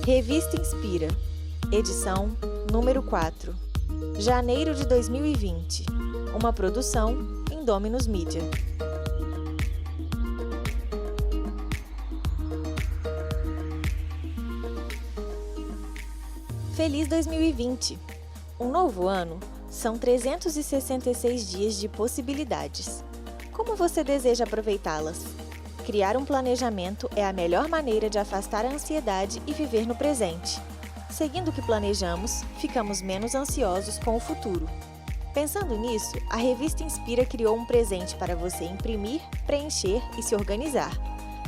Revista Inspira, edição número 4, janeiro de 2020, uma produção Indominus Mídia. Feliz 2020! Um novo ano são 366 dias de possibilidades. Como você deseja aproveitá-las? Criar um planejamento é a melhor maneira de afastar a ansiedade e viver no presente. Seguindo o que planejamos, ficamos menos ansiosos com o futuro. Pensando nisso, a Revista Inspira criou um presente para você imprimir, preencher e se organizar.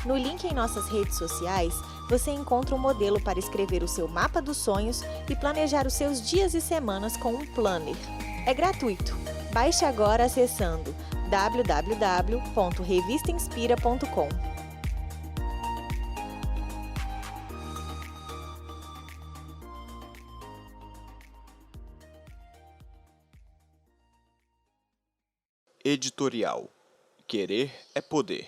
No link em nossas redes sociais, você encontra um modelo para escrever o seu mapa dos sonhos e planejar os seus dias e semanas com um planner. É gratuito. Baixe agora acessando www.revistainspira.com. Editorial: Querer é poder.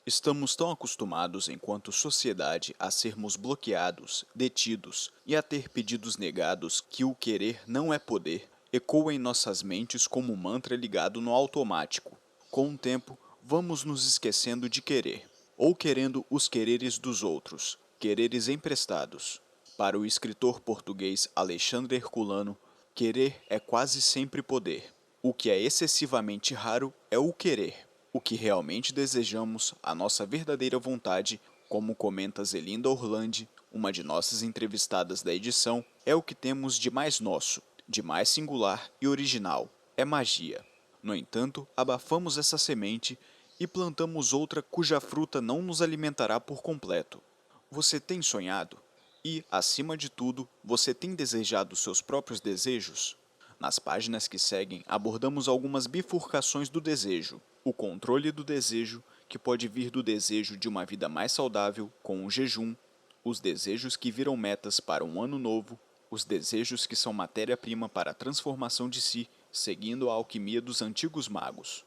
Estamos tão acostumados enquanto sociedade a sermos bloqueados, detidos e a ter pedidos negados que o querer não é poder ecoa em nossas mentes como um mantra ligado no automático. Com o tempo, vamos nos esquecendo de querer, ou querendo os quereres dos outros, quereres emprestados. Para o escritor português Alexandre Herculano, querer é quase sempre poder. O que é excessivamente raro é o querer. O que realmente desejamos, a nossa verdadeira vontade, como comenta Zelinda Orlandi, uma de nossas entrevistadas da edição, é o que temos de mais nosso, de mais singular e original. É magia. No entanto, abafamos essa semente e plantamos outra cuja fruta não nos alimentará por completo. Você tem sonhado? E, acima de tudo, você tem desejado seus próprios desejos? Nas páginas que seguem, abordamos algumas bifurcações do desejo. O controle do desejo, que pode vir do desejo de uma vida mais saudável, com o jejum, os desejos que viram metas para um ano novo, os desejos que são matéria-prima para a transformação de si, seguindo a alquimia dos antigos magos.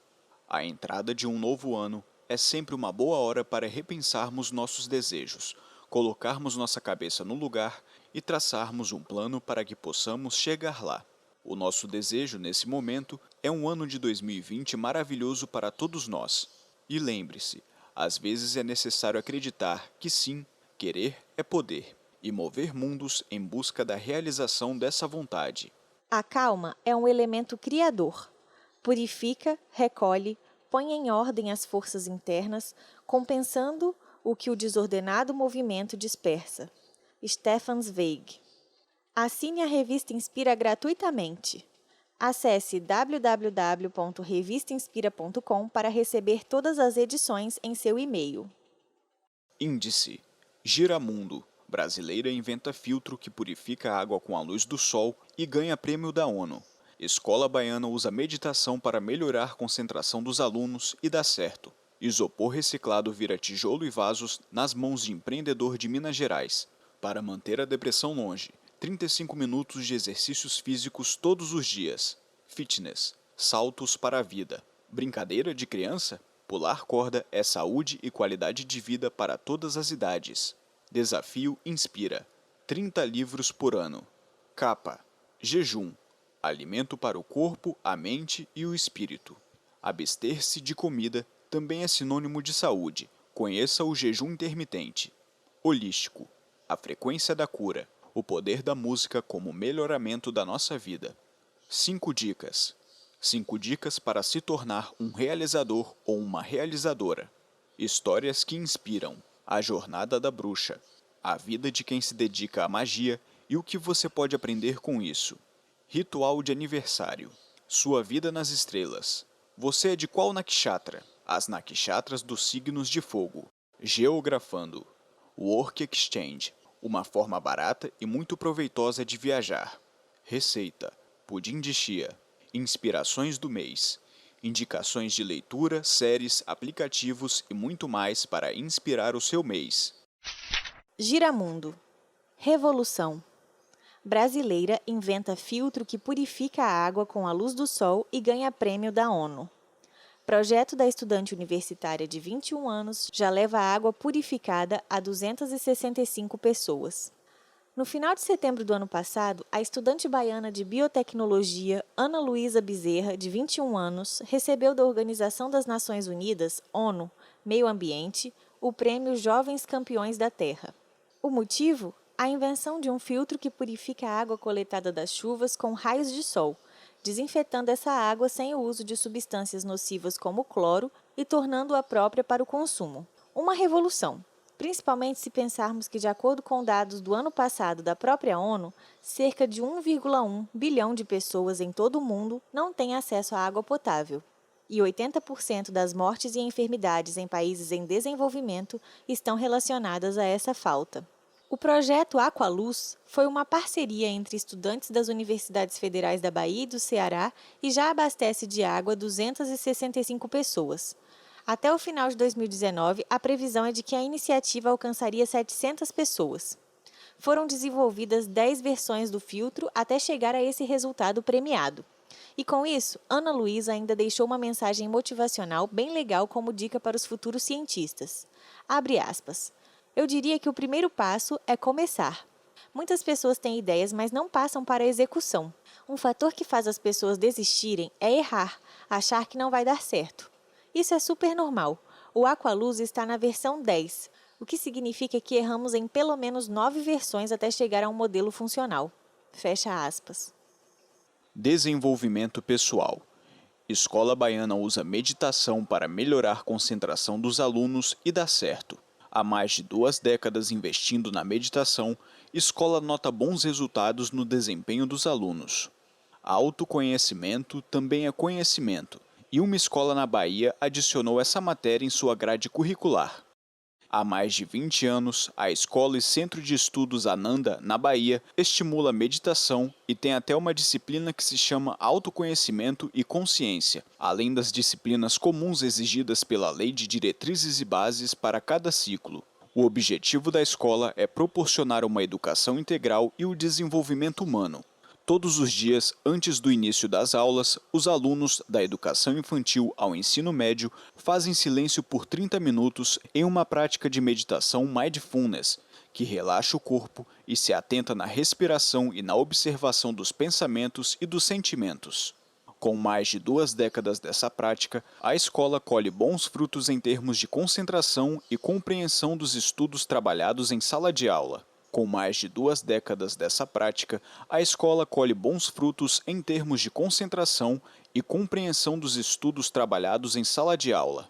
A entrada de um novo ano é sempre uma boa hora para repensarmos nossos desejos, colocarmos nossa cabeça no lugar e traçarmos um plano para que possamos chegar lá. O nosso desejo, nesse momento, é um ano de 2020 maravilhoso para todos nós. E lembre-se, às vezes é necessário acreditar que sim, querer é poder, e mover mundos em busca da realização dessa vontade. A calma é um elemento criador. Purifica, recolhe, põe em ordem as forças internas, compensando o que o desordenado movimento dispersa. Stefan Zweig. Assine a Revista Inspira gratuitamente. Acesse www.revistainspira.com para receber todas as edições em seu e-mail. Índice: Giramundo. Brasileira inventa filtro que purifica a água com a luz do sol e ganha prêmio da ONU. Escola baiana usa meditação para melhorar a concentração dos alunos e dá certo. Isopor reciclado vira tijolo e vasos nas mãos de empreendedor de Minas Gerais. Para manter a depressão longe, 35 minutos de exercícios físicos todos os dias. Fitness: saltos para a vida. Brincadeira de criança? Pular corda é saúde e qualidade de vida para todas as idades. Desafio Inspira: 30 livros por ano. Capa: jejum: alimento para o corpo, a mente e o espírito. Abster-se de comida também é sinônimo de saúde. Conheça o jejum intermitente. Holístico: a frequência da cura. O poder da música como melhoramento da nossa vida. 5 dicas. 5 dicas para se tornar um realizador ou uma realizadora. Histórias que inspiram. A jornada da bruxa. A vida de quem se dedica à magia e o que você pode aprender com isso. Ritual de aniversário. Sua vida nas estrelas. Você é de qual nakshatra? As nakshatras dos signos de fogo. Geografando. Work Exchange. Uma forma barata e muito proveitosa de viajar. Receita: pudim de chia. Inspirações do mês. Indicações de leitura, séries, aplicativos e muito mais para inspirar o seu mês. Giramundo. Revolução. Brasileira inventa filtro que purifica a água com a luz do sol e ganha prêmio da ONU. Projeto da estudante universitária de 21 anos já leva a água purificada a 265 pessoas. No final de setembro do ano passado, a estudante baiana de biotecnologia Ana Luísa Bezerra, de 21 anos, recebeu da Organização das Nações Unidas, ONU, Meio Ambiente, o prêmio Jovens Campeões da Terra. O motivo? A invenção de um filtro que purifica a água coletada das chuvas com raios de sol, desinfetando essa água sem o uso de substâncias nocivas como cloro e tornando-a própria para o consumo. Uma revolução, principalmente se pensarmos que, de acordo com dados do ano passado da própria ONU, cerca de 1,1 bilhão de pessoas em todo o mundo não têm acesso à água potável. E 80% das mortes e enfermidades em países em desenvolvimento estão relacionadas a essa falta. O projeto Aqualuz foi uma parceria entre estudantes das Universidades Federais da Bahia e do Ceará e já abastece de água 265 pessoas. Até o final de 2019, a previsão é de que a iniciativa alcançaria 700 pessoas. Foram desenvolvidas 10 versões do filtro até chegar a esse resultado premiado. E com isso, Ana Luísa ainda deixou uma mensagem motivacional bem legal como dica para os futuros cientistas. Abre aspas. Eu diria que o primeiro passo é começar. Muitas pessoas têm ideias, mas não passam para a execução. Um fator que faz as pessoas desistirem é errar, achar que não vai dar certo. Isso é super normal. O Aqualuz está na versão 10, o que significa que erramos em pelo menos 9 versões até chegar a um modelo funcional. Fecha aspas. Desenvolvimento pessoal. Escola Baiana usa meditação para melhorar a concentração dos alunos e dá certo. Há mais de 2 décadas investindo na meditação, escola nota bons resultados no desempenho dos alunos. Autoconhecimento também é conhecimento, e uma escola na Bahia adicionou essa matéria em sua grade curricular. Há mais de 20 anos, a Escola e Centro de Estudos Ananda, na Bahia, estimula a meditação e tem até uma disciplina que se chama Autoconhecimento e Consciência, além das disciplinas comuns exigidas pela Lei de Diretrizes e Bases para cada ciclo. O objetivo da escola é proporcionar uma educação integral e o desenvolvimento humano. Todos os dias, antes do início das aulas, os alunos da educação infantil ao ensino médio fazem silêncio por 30 minutos em uma prática de meditação mindfulness, que relaxa o corpo e se atenta na respiração e na observação dos pensamentos e dos sentimentos. Com mais de 2 décadas dessa prática, a escola colhe bons frutos em termos de concentração e compreensão dos estudos trabalhados em sala de aula. Com mais de 2 décadas dessa prática, a escola colhe bons frutos em termos de concentração e compreensão dos estudos trabalhados em sala de aula.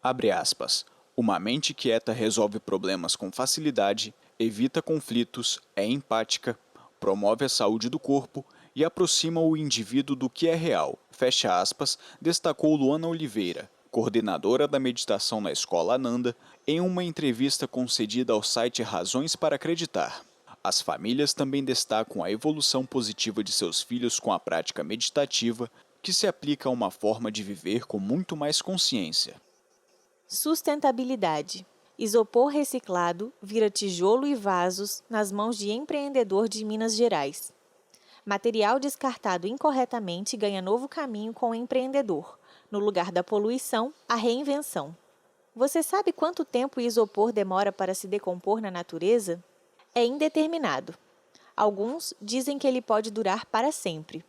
Abre aspas. Uma mente quieta resolve problemas com facilidade, evita conflitos, é empática, promove a saúde do corpo e aproxima o indivíduo do que é real. Fecha aspas, destacou Luana Oliveira, coordenadora da meditação na Escola Ananda, em uma entrevista concedida ao site Razões para Acreditar. As famílias também destacam a evolução positiva de seus filhos com a prática meditativa, que se aplica a uma forma de viver com muito mais consciência. Sustentabilidade. Isopor reciclado vira tijolo e vasos nas mãos de empreendedor de Minas Gerais. Material descartado incorretamente ganha novo caminho com o empreendedor. No lugar da poluição, a reinvenção. Você sabe quanto tempo o isopor demora para se decompor na natureza? É indeterminado. Alguns dizem que ele pode durar para sempre.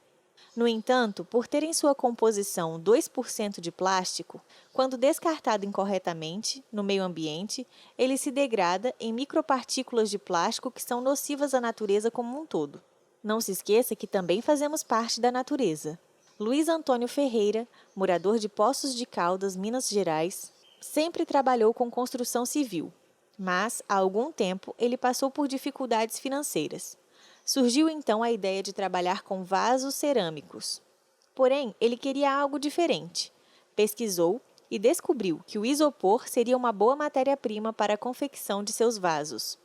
No entanto, por ter em sua composição 2% de plástico, quando descartado incorretamente no meio ambiente, ele se degrada em micropartículas de plástico que são nocivas à natureza como um todo. Não se esqueça que também fazemos parte da natureza. Luiz Antônio Ferreira, morador de Poços de Caldas, Minas Gerais, sempre trabalhou com construção civil, mas, há algum tempo, ele passou por dificuldades financeiras. Surgiu então a ideia de trabalhar com vasos cerâmicos. Porém, ele queria algo diferente. Pesquisou e descobriu que o isopor seria uma boa matéria-prima para a confecção de seus vasos.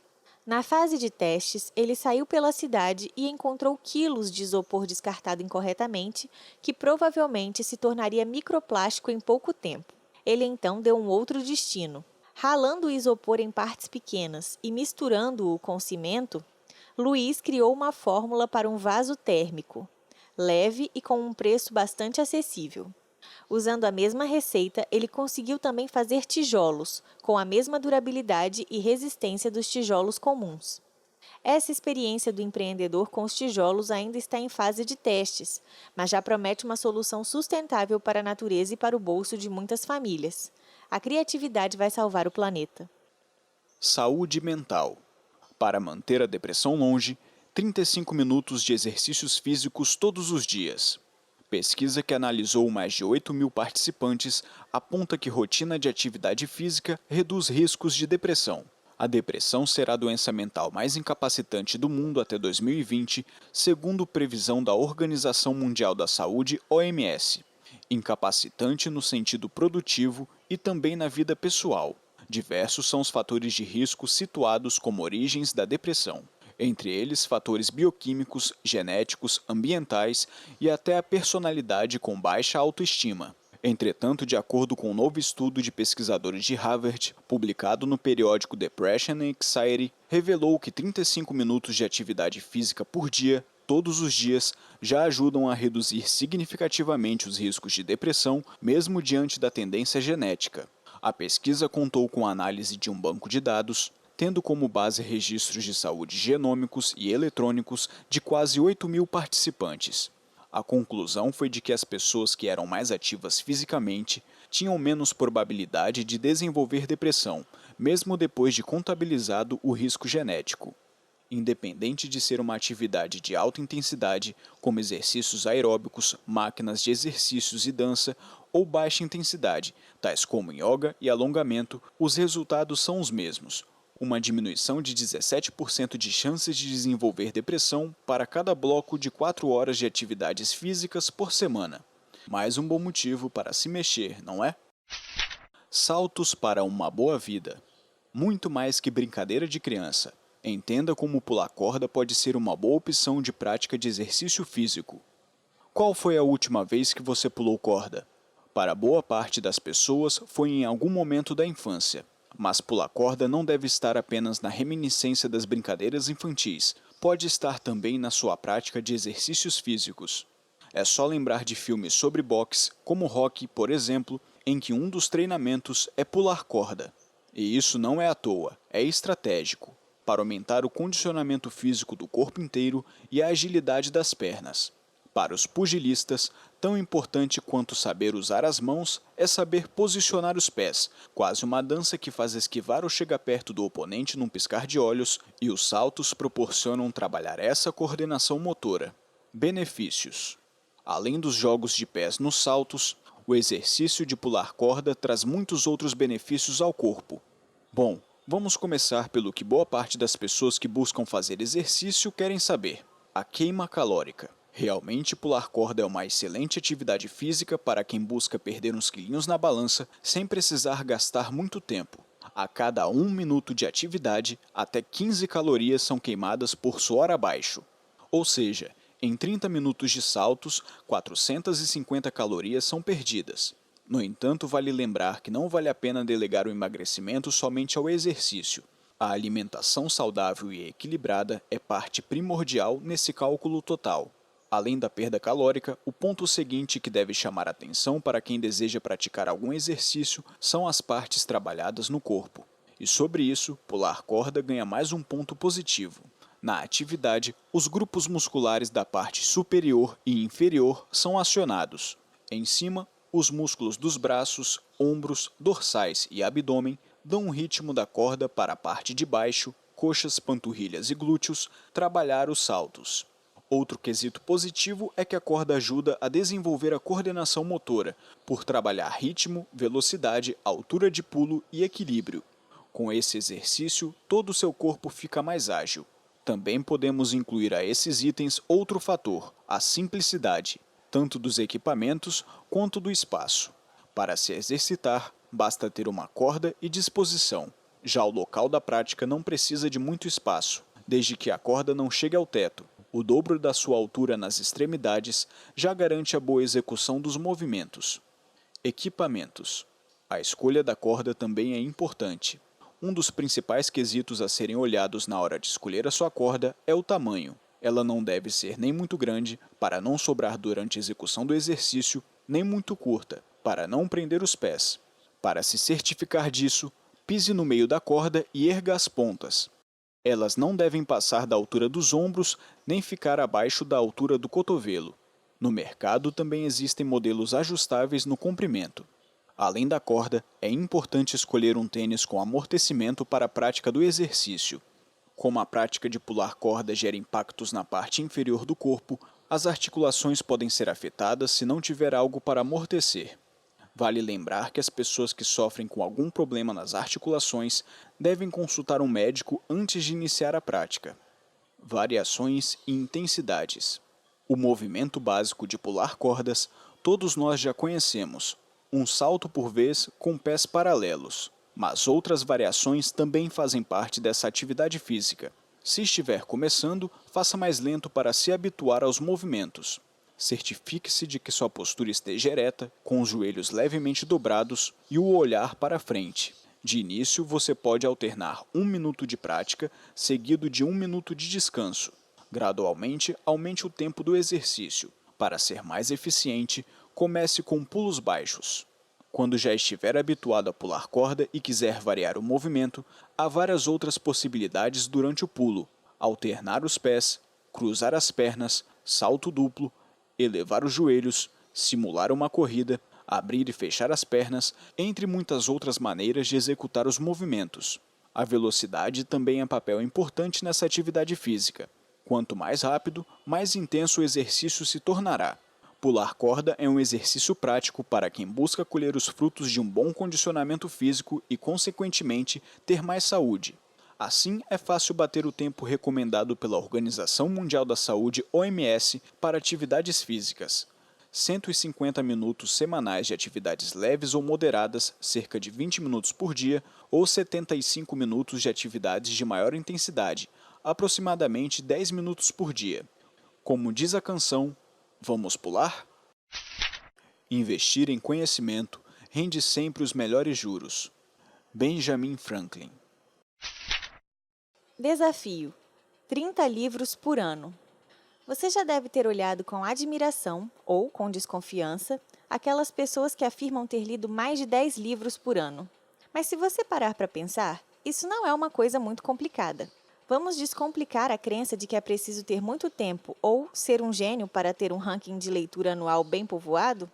Na fase de testes, ele saiu pela cidade e encontrou quilos de isopor descartado incorretamente, que provavelmente se tornaria microplástico em pouco tempo. Ele então deu um outro destino. Ralando o isopor em partes pequenas e misturando-o com cimento, Luiz criou uma fórmula para um vaso térmico, leve e com um preço bastante acessível. Usando a mesma receita, ele conseguiu também fazer tijolos, com a mesma durabilidade e resistência dos tijolos comuns. Essa experiência do empreendedor com os tijolos ainda está em fase de testes, mas já promete uma solução sustentável para a natureza e para o bolso de muitas famílias. A criatividade vai salvar o planeta. Saúde mental. Para manter a depressão longe, 35 minutos de exercícios físicos todos os dias. Pesquisa que analisou mais de 8.000 participantes aponta que rotina de atividade física reduz riscos de depressão. A depressão será a doença mental mais incapacitante do mundo até 2020, segundo previsão da Organização Mundial da Saúde, OMS. Incapacitante no sentido produtivo e também na vida pessoal. Diversos são os fatores de risco situados como origens da depressão. Entre eles, fatores bioquímicos, genéticos, ambientais e até a personalidade com baixa autoestima. Entretanto, de acordo com um novo estudo de pesquisadores de Harvard, publicado no periódico Depression and Anxiety, revelou que 35 minutos de atividade física por dia, todos os dias, já ajudam a reduzir significativamente os riscos de depressão, mesmo diante da tendência genética. A pesquisa contou com a análise de um banco de dados, tendo como base registros de saúde genômicos e eletrônicos de quase 8.000 participantes. A conclusão foi de que as pessoas que eram mais ativas fisicamente tinham menos probabilidade de desenvolver depressão, mesmo depois de contabilizado o risco genético. Independente de ser uma atividade de alta intensidade, como exercícios aeróbicos, máquinas de exercícios e dança, ou baixa intensidade, tais como yoga e alongamento, os resultados são os mesmos. Uma diminuição de 17% de chances de desenvolver depressão para cada bloco de 4 horas de atividades físicas por semana. Mais um bom motivo para se mexer, não é? Saltos para uma boa vida. Muito mais que brincadeira de criança. Entenda como pular corda pode ser uma boa opção de prática de exercício físico. Qual foi a última vez que você pulou corda? Para boa parte das pessoas, foi em algum momento da infância. Mas pular corda não deve estar apenas na reminiscência das brincadeiras infantis, pode estar também na sua prática de exercícios físicos. É só lembrar de filmes sobre boxe, como Rocky, por exemplo, em que um dos treinamentos é pular corda. E isso não é à toa, é estratégico, para aumentar o condicionamento físico do corpo inteiro e a agilidade das pernas. Para os pugilistas, tão importante quanto saber usar as mãos é saber posicionar os pés, quase uma dança que faz esquivar ou chegar perto do oponente num piscar de olhos, e os saltos proporcionam trabalhar essa coordenação motora. Benefícios: além dos jogos de pés nos saltos, o exercício de pular corda traz muitos outros benefícios ao corpo. Bom, vamos começar pelo que boa parte das pessoas que buscam fazer exercício querem saber: a queima calórica. Realmente, pular corda é uma excelente atividade física para quem busca perder uns quilinhos na balança sem precisar gastar muito tempo. A cada 1 minuto de atividade, até 15 calorias são queimadas por suor abaixo. Ou seja, em 30 minutos de saltos, 450 calorias são perdidas. No entanto, vale lembrar que não vale a pena delegar o emagrecimento somente ao exercício. A alimentação saudável e equilibrada é parte primordial nesse cálculo total. Além da perda calórica, o ponto seguinte que deve chamar a atenção para quem deseja praticar algum exercício são as partes trabalhadas no corpo. E sobre isso, pular corda ganha mais um ponto positivo. Na atividade, os grupos musculares da parte superior e inferior são acionados. Em cima, os músculos dos braços, ombros, dorsais e abdômen dão um ritmo da corda para a parte de baixo, coxas, panturrilhas e glúteos, trabalhar os saltos. Outro quesito positivo é que a corda ajuda a desenvolver a coordenação motora, por trabalhar ritmo, velocidade, altura de pulo e equilíbrio. Com esse exercício, todo o seu corpo fica mais ágil. Também podemos incluir a esses itens outro fator, a simplicidade, tanto dos equipamentos quanto do espaço. Para se exercitar, basta ter uma corda e disposição. Já o local da prática não precisa de muito espaço, desde que a corda não chegue ao teto. O dobro da sua altura nas extremidades já garante a boa execução dos movimentos. Equipamentos. A escolha da corda também é importante. Um dos principais quesitos a serem olhados na hora de escolher a sua corda é o tamanho. Ela não deve ser nem muito grande, para não sobrar durante a execução do exercício, nem muito curta, para não prender os pés. Para se certificar disso, pise no meio da corda e erga as pontas. Elas não devem passar da altura dos ombros nem ficar abaixo da altura do cotovelo. No mercado também existem modelos ajustáveis no comprimento. Além da corda, é importante escolher um tênis com amortecimento para a prática do exercício. Como a prática de pular corda gera impactos na parte inferior do corpo, as articulações podem ser afetadas se não tiver algo para amortecer. Vale lembrar que as pessoas que sofrem com algum problema nas articulações devem consultar um médico antes de iniciar a prática. Variações e intensidades. O movimento básico de pular cordas todos nós já conhecemos, um salto por vez com pés paralelos. Mas outras variações também fazem parte dessa atividade física. Se estiver começando, faça mais lento para se habituar aos movimentos. Certifique-se de que sua postura esteja ereta, com os joelhos levemente dobrados e o olhar para frente. De início, você pode alternar 1 minuto de prática, seguido de 1 minuto de descanso. Gradualmente, aumente o tempo do exercício. Para ser mais eficiente, comece com pulos baixos. Quando já estiver habituado a pular corda e quiser variar o movimento, há várias outras possibilidades durante o pulo: alternar os pés, cruzar as pernas, salto duplo, elevar os joelhos, simular uma corrida, abrir e fechar as pernas, entre muitas outras maneiras de executar os movimentos. A velocidade também é papel importante nessa atividade física. Quanto mais rápido, mais intenso o exercício se tornará. Pular corda é um exercício prático para quem busca colher os frutos de um bom condicionamento físico e, consequentemente, ter mais saúde. Assim, é fácil bater o tempo recomendado pela Organização Mundial da Saúde, OMS, para atividades físicas. 150 minutos semanais de atividades leves ou moderadas, cerca de 20 minutos por dia, ou 75 minutos de atividades de maior intensidade, aproximadamente 10 minutos por dia. Como diz a canção, vamos pular? Investir em conhecimento rende sempre os melhores juros. Benjamin Franklin. Desafio: 30 livros por ano. Você já deve ter olhado com admiração, ou com desconfiança, aquelas pessoas que afirmam ter lido mais de 10 livros por ano. Mas se você parar para pensar, isso não é uma coisa muito complicada. Vamos descomplicar a crença de que é preciso ter muito tempo ou ser um gênio para ter um ranking de leitura anual bem povoado?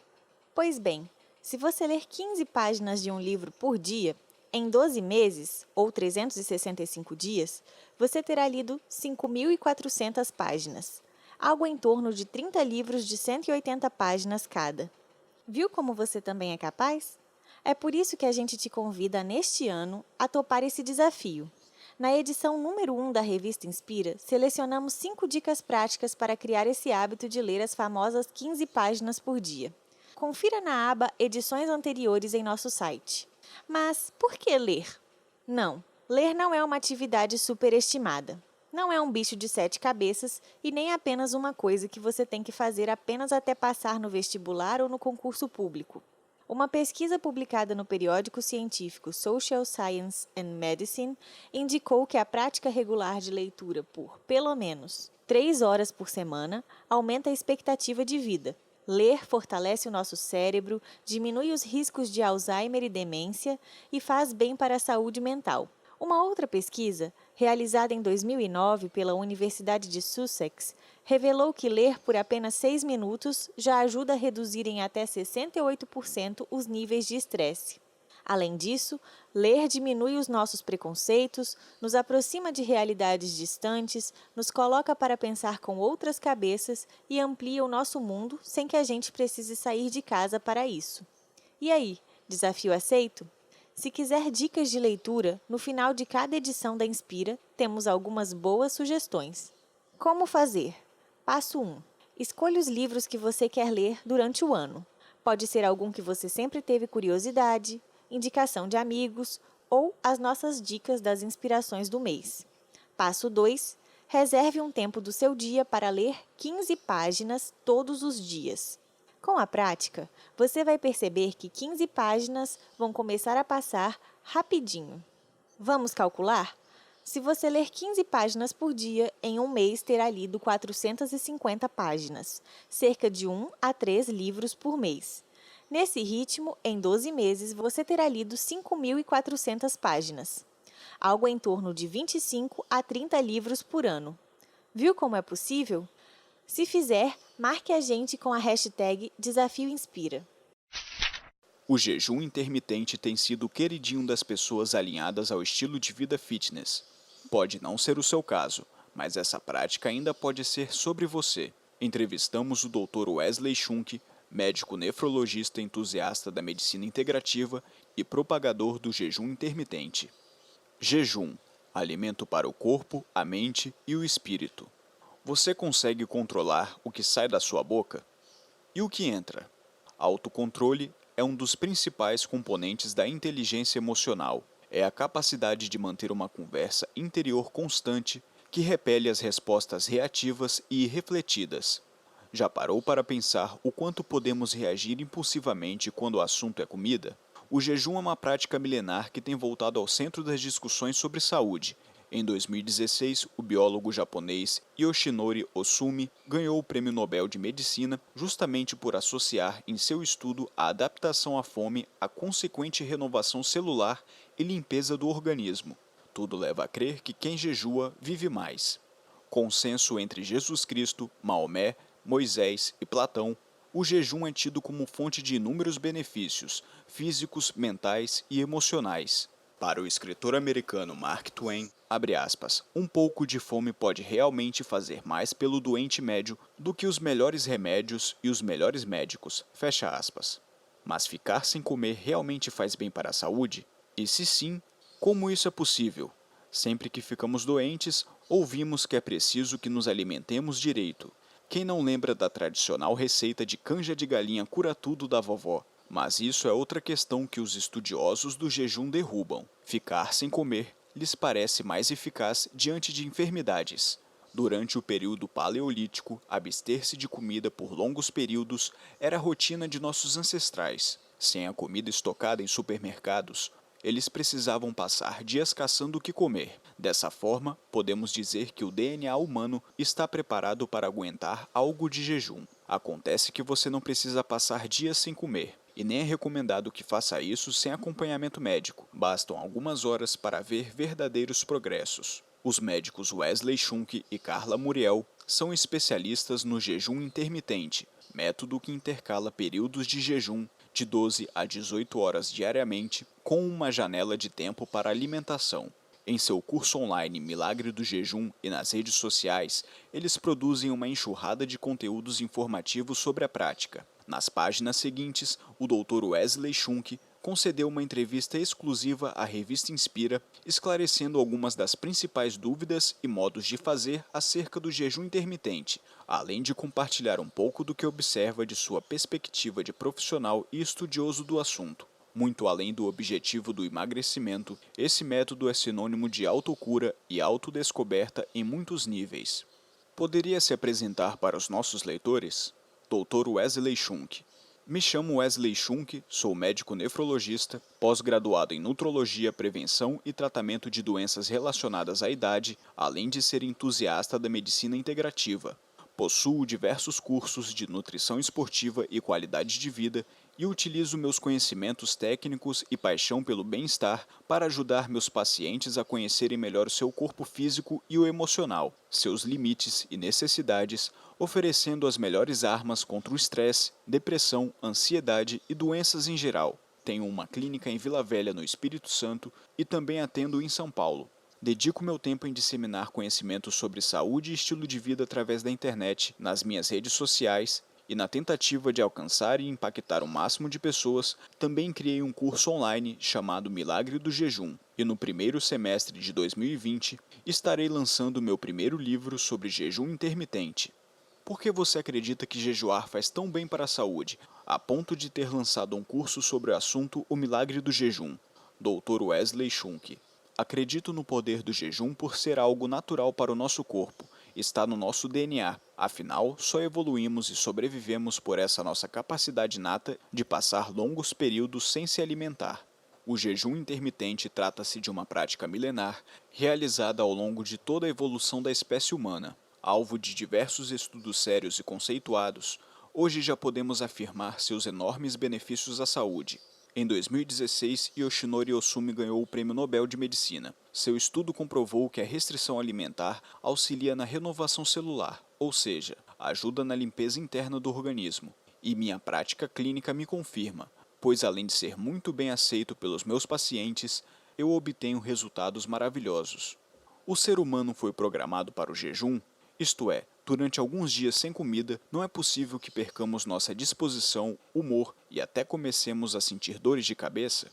Pois bem, se você ler 15 páginas de um livro por dia, em 12 meses, ou 365 dias, você terá lido 5.400 páginas, algo em torno de 30 livros de 180 páginas cada. Viu como você também é capaz? É por isso que a gente te convida neste ano a topar esse desafio. Na edição número 1 da revista Inspira, selecionamos 5 dicas práticas para criar esse hábito de ler as famosas 15 páginas por dia. Confira na aba Edições Anteriores em nosso site. Mas por que ler? Não, ler não é uma atividade superestimada. Não é um bicho de 7 cabeças e nem apenas uma coisa que você tem que fazer apenas até passar no vestibular ou no concurso público. Uma pesquisa publicada no periódico científico Social Science and Medicine indicou que a prática regular de leitura por, pelo menos, 3 horas por semana aumenta a expectativa de vida. Ler fortalece o nosso cérebro, diminui os riscos de Alzheimer e demência e faz bem para a saúde mental. Uma outra pesquisa, realizada em 2009 pela Universidade de Sussex, revelou que ler por apenas 6 minutos já ajuda a reduzir em até 68% os níveis de estresse. Além disso, ler diminui os nossos preconceitos, nos aproxima de realidades distantes, nos coloca para pensar com outras cabeças e amplia o nosso mundo sem que a gente precise sair de casa para isso. E aí, desafio aceito? Se quiser dicas de leitura, no final de cada edição da Inspira, temos algumas boas sugestões. Como fazer? Passo 1. Escolha os livros que você quer ler durante o ano. Pode ser algum que você sempre teve curiosidade, indicação de amigos ou as nossas dicas das inspirações do mês. Passo 2. Reserve um tempo do seu dia para ler 15 páginas todos os dias. Com a prática, você vai perceber que 15 páginas vão começar a passar rapidinho. Vamos calcular? Se você ler 15 páginas por dia, em um mês terá lido 450 páginas, cerca de 1 a 3 livros por mês. Nesse ritmo, em 12 meses, você terá lido 5.400 páginas. algo em torno de 25 a 30 livros por ano. Viu como é possível? Se fizer, marque a gente com a hashtag #DesafioInspira. O jejum intermitente tem sido o queridinho das pessoas alinhadas ao estilo de vida fitness. Pode não ser o seu caso, mas essa prática ainda pode ser sobre você. Entrevistamos o Dr. Wesley Schunk, médico nefrologista entusiasta da medicina integrativa e propagador do jejum intermitente. Jejum, alimento para o corpo, a mente e o espírito. Você consegue controlar o que sai da sua boca? E o que entra? Autocontrole é um dos principais componentes da inteligência emocional. É a capacidade de manter uma conversa interior constante que repele as respostas reativas e irrefletidas. Já parou para pensar o quanto podemos reagir impulsivamente quando o assunto é comida? O jejum é uma prática milenar que tem voltado ao centro das discussões sobre saúde. Em 2016, o biólogo japonês Yoshinori Ohsumi ganhou o Prêmio Nobel de Medicina justamente por associar em seu estudo a adaptação à fome à consequente renovação celular e limpeza do organismo. Tudo leva a crer que quem jejua vive mais. Consenso entre Jesus Cristo, Maomé, Moisés e Platão, o jejum é tido como fonte de inúmeros benefícios físicos, mentais e emocionais. Para o escritor americano Mark Twain, abre aspas, um pouco de fome pode realmente fazer mais pelo doente médio do que os melhores remédios e os melhores médicos, fecha aspas. Mas ficar sem comer realmente faz bem para a saúde? E se sim, como isso é possível? Sempre que ficamos doentes, ouvimos que é preciso que nos alimentemos direito. Quem não lembra da tradicional receita de canja de galinha cura-tudo da vovó? Mas isso é outra questão que os estudiosos do jejum derrubam. Ficar sem comer lhes parece mais eficaz diante de enfermidades. Durante o período paleolítico, abster-se de comida por longos períodos era a rotina de nossos ancestrais. Sem a comida estocada em supermercados, eles precisavam passar dias caçando o que comer. Dessa forma, podemos dizer que o DNA humano está preparado para aguentar algo de jejum. Acontece que você não precisa passar dias sem comer, e nem é recomendado que faça isso sem acompanhamento médico. Bastam algumas horas para ver verdadeiros progressos. Os médicos Wesley Schunk e Carla Muriel são especialistas no jejum intermitente, método que intercala períodos de jejum de 12 a 18 horas diariamente, com uma janela de tempo para alimentação. Em seu curso online Milagre do Jejum e nas redes sociais, eles produzem uma enxurrada de conteúdos informativos sobre a prática. Nas páginas seguintes, o Dr. Wesley Schunk concedeu uma entrevista exclusiva à revista Inspira, esclarecendo algumas das principais dúvidas e modos de fazer acerca do jejum intermitente, além de compartilhar um pouco do que observa de sua perspectiva de profissional e estudioso do assunto. Muito além do objetivo do emagrecimento, esse método é sinônimo de autocura e autodescoberta em muitos níveis. Poderia se apresentar para os nossos leitores? Dr. Wesley Schunk. Me chamo Wesley Schunk, sou médico nefrologista, pós-graduado em nutrologia, prevenção e tratamento de doenças relacionadas à idade, além de ser entusiasta da medicina integrativa. Possuo diversos cursos de nutrição esportiva e qualidade de vida e utilizo meus conhecimentos técnicos e paixão pelo bem-estar para ajudar meus pacientes a conhecerem melhor o seu corpo físico e o emocional, seus limites e necessidades, oferecendo as melhores armas contra o estresse, depressão, ansiedade e doenças em geral. Tenho uma clínica em Vila Velha, no Espírito Santo, e também atendo em São Paulo. Dedico meu tempo em disseminar conhecimentos sobre saúde e estilo de vida através da internet, nas minhas redes sociais, e na tentativa de alcançar e impactar o máximo de pessoas, também criei um curso online chamado Milagre do Jejum, e no primeiro semestre de 2020 estarei lançando meu primeiro livro sobre jejum intermitente. Por que você acredita que jejuar faz tão bem para a saúde, a ponto de ter lançado um curso sobre o assunto O Milagre do Jejum? Dr. Wesley Schunk. Acredito no poder do jejum por ser algo natural para o nosso corpo. Está no nosso DNA, afinal, só evoluímos e sobrevivemos por essa nossa capacidade inata de passar longos períodos sem se alimentar. O jejum intermitente trata-se de uma prática milenar, realizada ao longo de toda a evolução da espécie humana. Alvo de diversos estudos sérios e conceituados, hoje já podemos afirmar seus enormes benefícios à saúde. Em 2016, Yoshinori Ohsumi ganhou o Prêmio Nobel de Medicina. Seu estudo comprovou que a restrição alimentar auxilia na renovação celular, ou seja, ajuda na limpeza interna do organismo. E minha prática clínica me confirma, pois além de ser muito bem aceito pelos meus pacientes, eu obtenho resultados maravilhosos. O ser humano foi programado para o jejum, isto é, durante alguns dias sem comida, não é possível que percamos nossa disposição, humor e até comecemos a sentir dores de cabeça?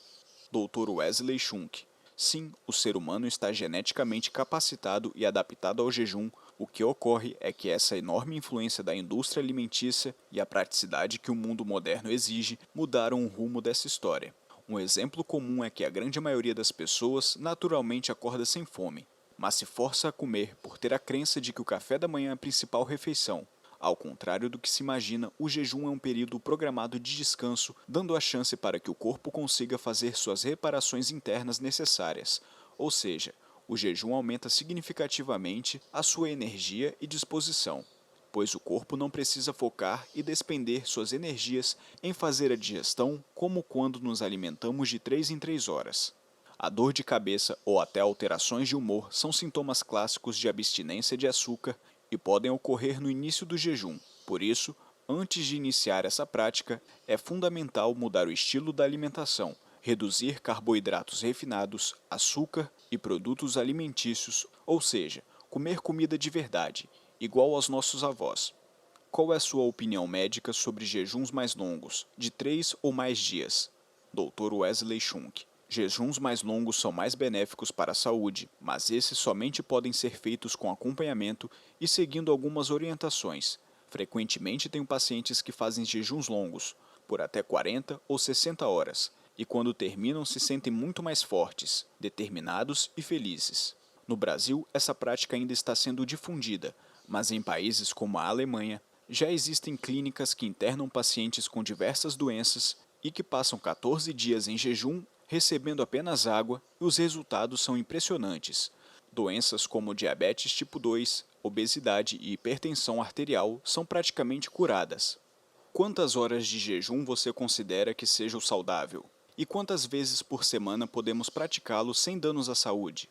Dr. Wesley Schunk. Sim, o ser humano está geneticamente capacitado e adaptado ao jejum. O que ocorre é que essa enorme influência da indústria alimentícia e a praticidade que o mundo moderno exige mudaram o rumo dessa história. Um exemplo comum é que a grande maioria das pessoas naturalmente acorda sem fome, mas se força a comer por ter a crença de que o café da manhã é a principal refeição. Ao contrário do que se imagina, o jejum é um período programado de descanso, dando a chance para que o corpo consiga fazer suas reparações internas necessárias. Ou seja, o jejum aumenta significativamente a sua energia e disposição, pois o corpo não precisa focar e despender suas energias em fazer a digestão como quando nos alimentamos de 3 em 3 horas. A dor de cabeça ou até alterações de humor são sintomas clássicos de abstinência de açúcar e podem ocorrer no início do jejum. Por isso, antes de iniciar essa prática, é fundamental mudar o estilo da alimentação, reduzir carboidratos refinados, açúcar e produtos alimentícios, ou seja, comer comida de verdade, igual aos nossos avós. Qual é a sua opinião médica sobre jejuns mais longos, de 3 ou mais dias? Dr. Wesley Schunk. Jejuns mais longos são mais benéficos para a saúde, mas esses somente podem ser feitos com acompanhamento e seguindo algumas orientações. Frequentemente tenho pacientes que fazem jejuns longos, por até 40 ou 60 horas, e quando terminam se sentem muito mais fortes, determinados e felizes. No Brasil, essa prática ainda está sendo difundida, mas em países como a Alemanha, já existem clínicas que internam pacientes com diversas doenças e que passam 14 dias em jejum recebendo apenas água, e os resultados são impressionantes. Doenças como diabetes tipo 2, obesidade e hipertensão arterial são praticamente curadas. Quantas horas de jejum você considera que seja o saudável? E quantas vezes por semana podemos praticá-lo sem danos à saúde?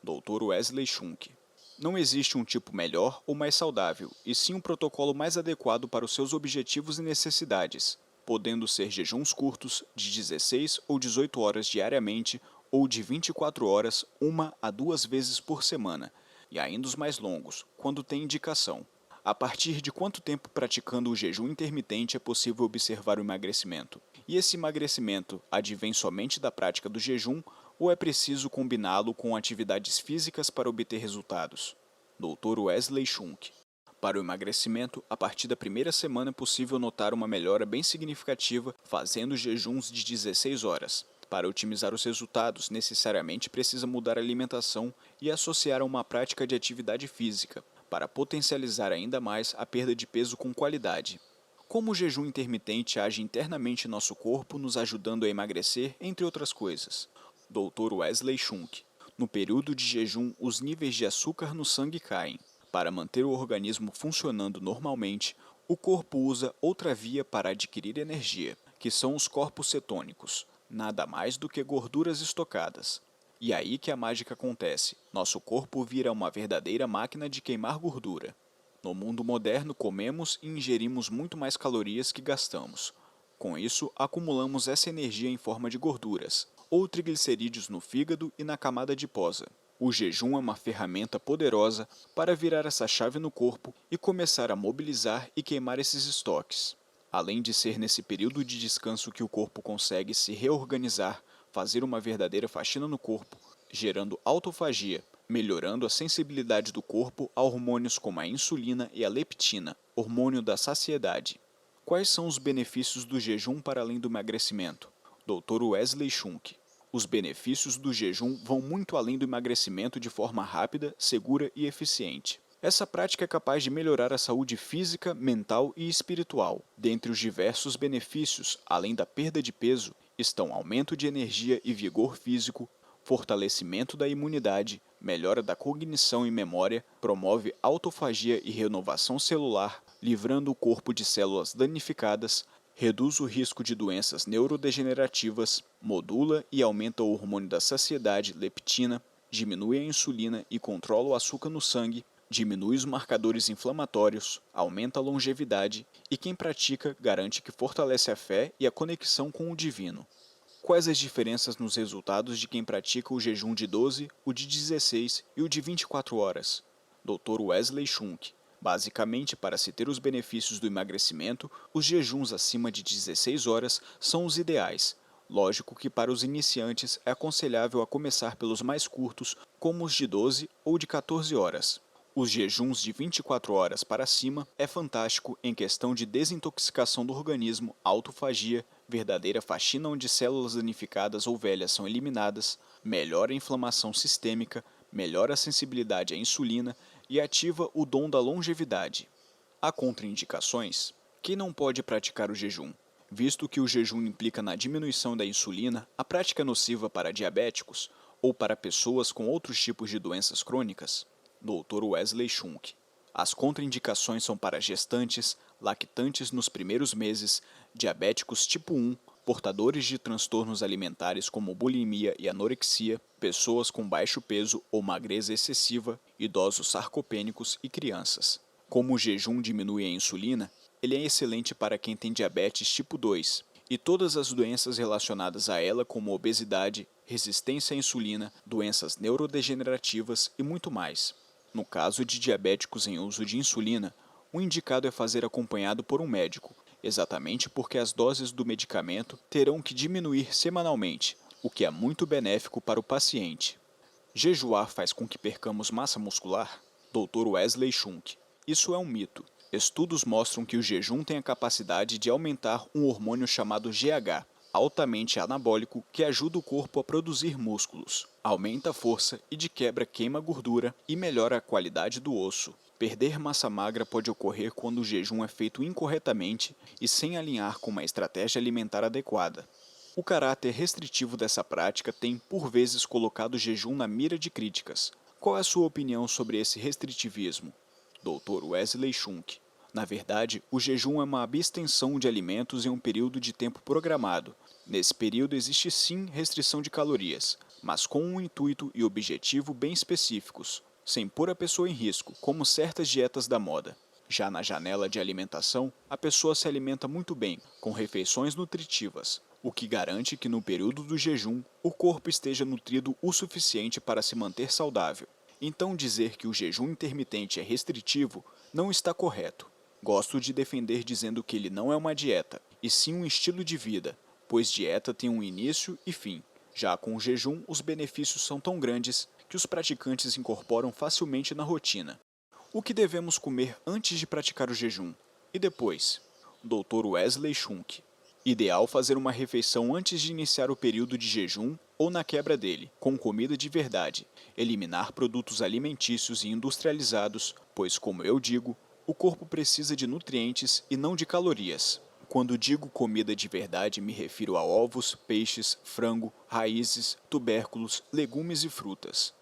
Dr. Wesley Schunk. Não existe um tipo melhor ou mais saudável, e sim um protocolo mais adequado para os seus objetivos e necessidades, podendo ser jejuns curtos, de 16 ou 18 horas diariamente, ou de 24 horas, 1 a 2 vezes por semana, e ainda os mais longos, quando tem indicação. A partir de quanto tempo praticando o jejum intermitente é possível observar o emagrecimento? E esse emagrecimento advém somente da prática do jejum ou é preciso combiná-lo com atividades físicas para obter resultados? Dr. Wesley Schunk. Para o emagrecimento, a partir da primeira semana é possível notar uma melhora bem significativa fazendo jejuns de 16 horas. Para otimizar os resultados, necessariamente precisa mudar a alimentação e associar a uma prática de atividade física, para potencializar ainda mais a perda de peso com qualidade. Como o jejum intermitente age internamente em nosso corpo, nos ajudando a emagrecer, entre outras coisas? Dr. Wesley Schunk. No período de jejum, os níveis de açúcar no sangue caem. Para manter o organismo funcionando normalmente, o corpo usa outra via para adquirir energia, que são os corpos cetônicos, nada mais do que gorduras estocadas. E aí que a mágica acontece, nosso corpo vira uma verdadeira máquina de queimar gordura. No mundo moderno, comemos e ingerimos muito mais calorias que gastamos. Com isso, acumulamos essa energia em forma de gorduras, ou triglicerídeos no fígado e na camada adiposa. O jejum é uma ferramenta poderosa para virar essa chave no corpo e começar a mobilizar e queimar esses estoques. Além de ser nesse período de descanso que o corpo consegue se reorganizar, fazer uma verdadeira faxina no corpo, gerando autofagia, melhorando a sensibilidade do corpo a hormônios como a insulina e a leptina, hormônio da saciedade. Quais são os benefícios do jejum para além do emagrecimento? Dr. Wesley Schunk. Os benefícios do jejum vão muito além do emagrecimento de forma rápida, segura e eficiente. Essa prática é capaz de melhorar a saúde física, mental e espiritual. Dentre os diversos benefícios, além da perda de peso, estão aumento de energia e vigor físico, fortalecimento da imunidade, melhora da cognição e memória, promove autofagia e renovação celular, livrando o corpo de células danificadas, reduz o risco de doenças neurodegenerativas, modula e aumenta o hormônio da saciedade, leptina, diminui a insulina e controla o açúcar no sangue, diminui os marcadores inflamatórios, aumenta a longevidade e quem pratica garante que fortalece a fé e a conexão com o divino. Quais as diferenças nos resultados de quem pratica o jejum de 12, o de 16 e o de 24 horas? Dr. Wesley Schunk. Basicamente, para se ter os benefícios do emagrecimento, os jejuns acima de 16 horas são os ideais. Lógico que para os iniciantes é aconselhável a começar pelos mais curtos, como os de 12 ou de 14 horas. Os jejuns de 24 horas para cima é fantástico em questão de desintoxicação do organismo, autofagia, verdadeira faxina onde células danificadas ou velhas são eliminadas, melhora a inflamação sistêmica, melhora a sensibilidade à insulina e ativa o dom da longevidade. Há contraindicações? Quem não pode praticar o jejum? Visto que o jejum implica na diminuição da insulina, a prática é nociva para diabéticos ou para pessoas com outros tipos de doenças crônicas? Dr. Wesley Schunk. As contraindicações são para gestantes, lactantes nos primeiros meses, diabéticos tipo 1, portadores de transtornos alimentares como bulimia e anorexia, pessoas com baixo peso ou magreza excessiva, idosos sarcopênicos e crianças. Como o jejum diminui a insulina, ele é excelente para quem tem diabetes tipo 2 e todas as doenças relacionadas a ela como obesidade, resistência à insulina, doenças neurodegenerativas e muito mais. No caso de diabéticos em uso de insulina, o indicado é fazer acompanhado por um médico, exatamente porque as doses do medicamento terão que diminuir semanalmente, o que é muito benéfico para o paciente. Jejuar faz com que percamos massa muscular? Dr. Wesley Schunk. Isso é um mito. Estudos mostram que o jejum tem a capacidade de aumentar um hormônio chamado GH, altamente anabólico, que ajuda o corpo a produzir músculos, aumenta a força e de quebra queima gordura e melhora a qualidade do osso. Perder massa magra pode ocorrer quando o jejum é feito incorretamente e sem alinhar com uma estratégia alimentar adequada. O caráter restritivo dessa prática tem, por vezes, colocado o jejum na mira de críticas. Qual é a sua opinião sobre esse restritivismo? Dr. Wesley Schunk. Na verdade, o jejum é uma abstenção de alimentos em um período de tempo programado. Nesse período existe sim restrição de calorias, mas com um intuito e objetivo bem específicos, sem pôr a pessoa em risco, como certas dietas da moda. Já na janela de alimentação, a pessoa se alimenta muito bem, com refeições nutritivas, o que garante que no período do jejum o corpo esteja nutrido o suficiente para se manter saudável. Então dizer que o jejum intermitente é restritivo não está correto. Gosto de defender dizendo que ele não é uma dieta, e sim um estilo de vida, pois dieta tem um início e fim. Já com o jejum, os benefícios são tão grandes que os praticantes incorporam facilmente na rotina. O que devemos comer antes de praticar o jejum? E depois? Dr. Wesley Schunk. Ideal fazer uma refeição antes de iniciar o período de jejum ou na quebra dele, com comida de verdade. Eliminar produtos alimentícios e industrializados, pois, como eu digo, o corpo precisa de nutrientes e não de calorias. Quando digo comida de verdade, me refiro a ovos, peixes, frango, raízes, tubérculos, legumes e frutas.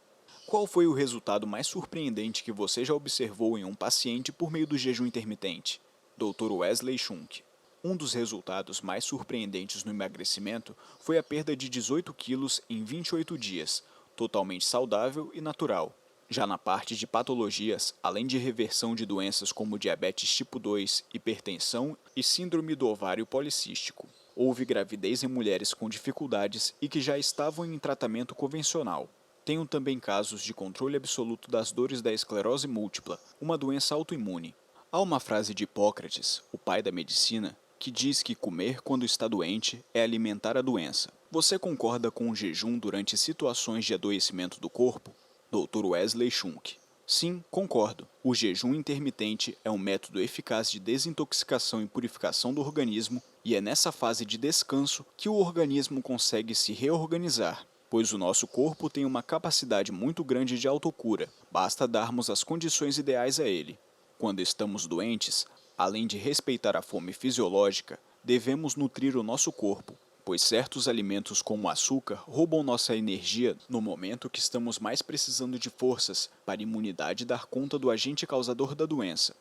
Qual foi o resultado mais surpreendente que você já observou em um paciente por meio do jejum intermitente? Dr. Wesley Schunk. Um dos resultados mais surpreendentes no emagrecimento foi a perda de 18 quilos em 28 dias, totalmente saudável e natural. Já na parte de patologias, além de reversão de doenças como diabetes tipo 2, hipertensão e síndrome do ovário policístico, houve gravidez em mulheres com dificuldades e que já estavam em tratamento convencional. Tenho também casos de controle absoluto das dores da esclerose múltipla, uma doença autoimune. Há uma frase de Hipócrates, o pai da medicina, que diz que comer quando está doente é alimentar a doença. Você concorda com o jejum durante situações de adoecimento do corpo? Dr. Wesley Schunk. Sim, concordo. O jejum intermitente é um método eficaz de desintoxicação e purificação do organismo e é nessa fase de descanso que o organismo consegue se reorganizar, pois o nosso corpo tem uma capacidade muito grande de autocura, basta darmos as condições ideais a ele. Quando estamos doentes, além de respeitar a fome fisiológica, devemos nutrir o nosso corpo, pois certos alimentos como o açúcar roubam nossa energia no momento que estamos mais precisando de forças para a imunidade dar conta do agente causador da doença.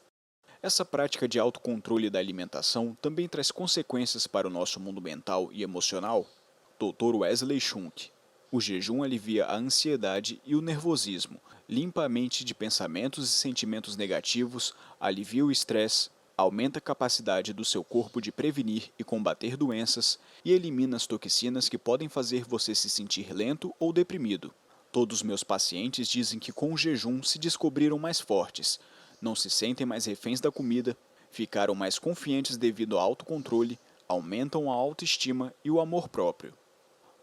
Essa prática de autocontrole da alimentação também traz consequências para o nosso mundo mental e emocional? Dr. Wesley Schunk. O jejum alivia a ansiedade e o nervosismo, limpa a mente de pensamentos e sentimentos negativos, alivia o estresse, aumenta a capacidade do seu corpo de prevenir e combater doenças e elimina as toxinas que podem fazer você se sentir lento ou deprimido. Todos meus pacientes dizem que com o jejum se descobriram mais fortes, não se sentem mais reféns da comida, ficaram mais confiantes devido ao autocontrole, aumentam a autoestima e o amor próprio.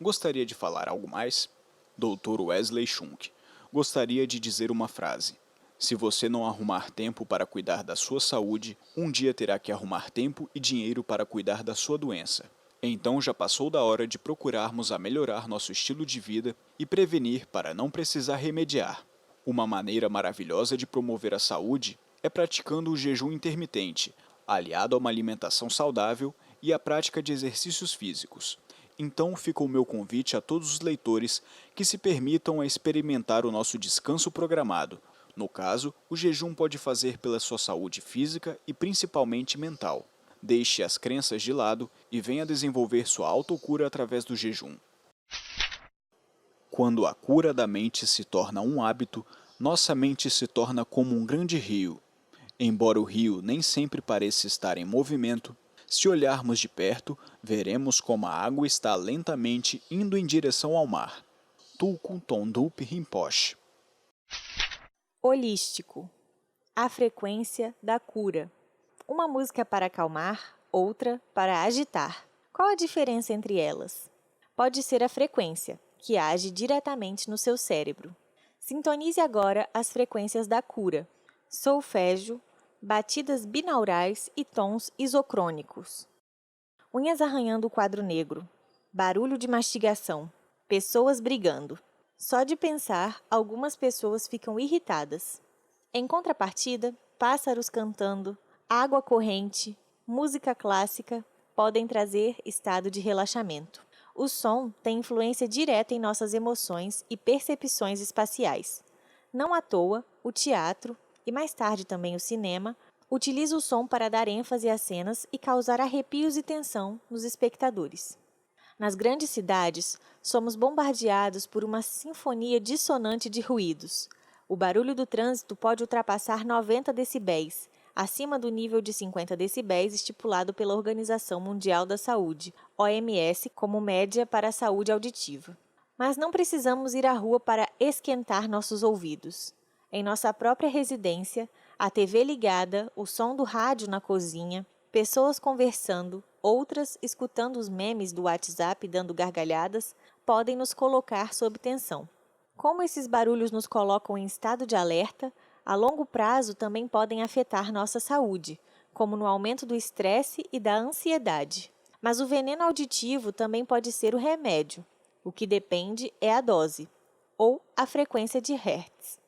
Gostaria de falar algo mais? Dr. Wesley Schunk. Gostaria de dizer uma frase. Se você não arrumar tempo para cuidar da sua saúde, um dia terá que arrumar tempo e dinheiro para cuidar da sua doença. Então já passou da hora de procurarmos a melhorar nosso estilo de vida e prevenir para não precisar remediar. Uma maneira maravilhosa de promover a saúde é praticando o jejum intermitente, aliado a uma alimentação saudável e a prática de exercícios físicos. Então fica o meu convite a todos os leitores que se permitam a experimentar o nosso descanso programado. No caso, o jejum pode fazer pela sua saúde física e principalmente mental. Deixe as crenças de lado e venha desenvolver sua autocura através do jejum. Quando a cura da mente se torna um hábito, nossa mente se torna como um grande rio. Embora o rio nem sempre pareça estar em movimento, se olharmos de perto, veremos como a água está lentamente indo em direção ao mar. Tulku Thondup Rinpoche. Holístico. A frequência da cura. Uma música para acalmar, outra para agitar. Qual a diferença entre elas? Pode ser a frequência, que age diretamente no seu cérebro. Sintonize agora as frequências da cura. Solfégio, batidas binaurais e tons isocrônicos. Unhas arranhando o quadro negro. Barulho de mastigação. Pessoas brigando. Só de pensar, algumas pessoas ficam irritadas. Em contrapartida, pássaros cantando, água corrente, música clássica podem trazer estado de relaxamento. O som tem influência direta em nossas emoções e percepções espaciais. Não à toa, o teatro, e mais tarde também o cinema, utiliza o som para dar ênfase às cenas e causar arrepios e tensão nos espectadores. Nas grandes cidades, somos bombardeados por uma sinfonia dissonante de ruídos. O barulho do trânsito pode ultrapassar 90 decibéis, acima do nível de 50 decibéis estipulado pela Organização Mundial da Saúde, OMS, como média para a saúde auditiva. Mas não precisamos ir à rua para esquentar nossos ouvidos. Em nossa própria residência, a TV ligada, o som do rádio na cozinha, pessoas conversando, outras escutando os memes do WhatsApp dando gargalhadas, podem nos colocar sob tensão. Como esses barulhos nos colocam em estado de alerta, a longo prazo também podem afetar nossa saúde, como no aumento do estresse e da ansiedade. Mas o veneno auditivo também pode ser o remédio. O que depende é a dose, ou a frequência de Hertz.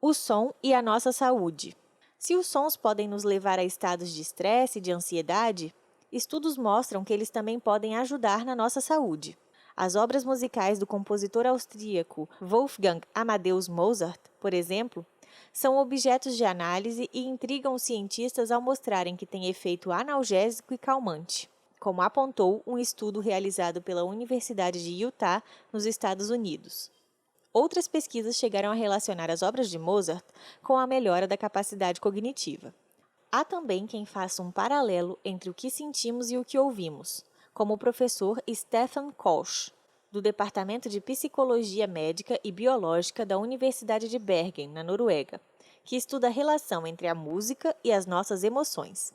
O som e a nossa saúde. Se os sons podem nos levar a estados de estresse e de ansiedade, estudos mostram que eles também podem ajudar na nossa saúde. As obras musicais do compositor austríaco Wolfgang Amadeus Mozart, por exemplo, são objetos de análise e intrigam os cientistas ao mostrarem que têm efeito analgésico e calmante, como apontou um estudo realizado pela Universidade de Utah, nos Estados Unidos. Outras pesquisas chegaram a relacionar as obras de Mozart com a melhora da capacidade cognitiva. Há também quem faça um paralelo entre o que sentimos e o que ouvimos, como o professor Stefan Koch, do Departamento de Psicologia Médica e Biológica da Universidade de Bergen, na Noruega, que estuda a relação entre a música e as nossas emoções.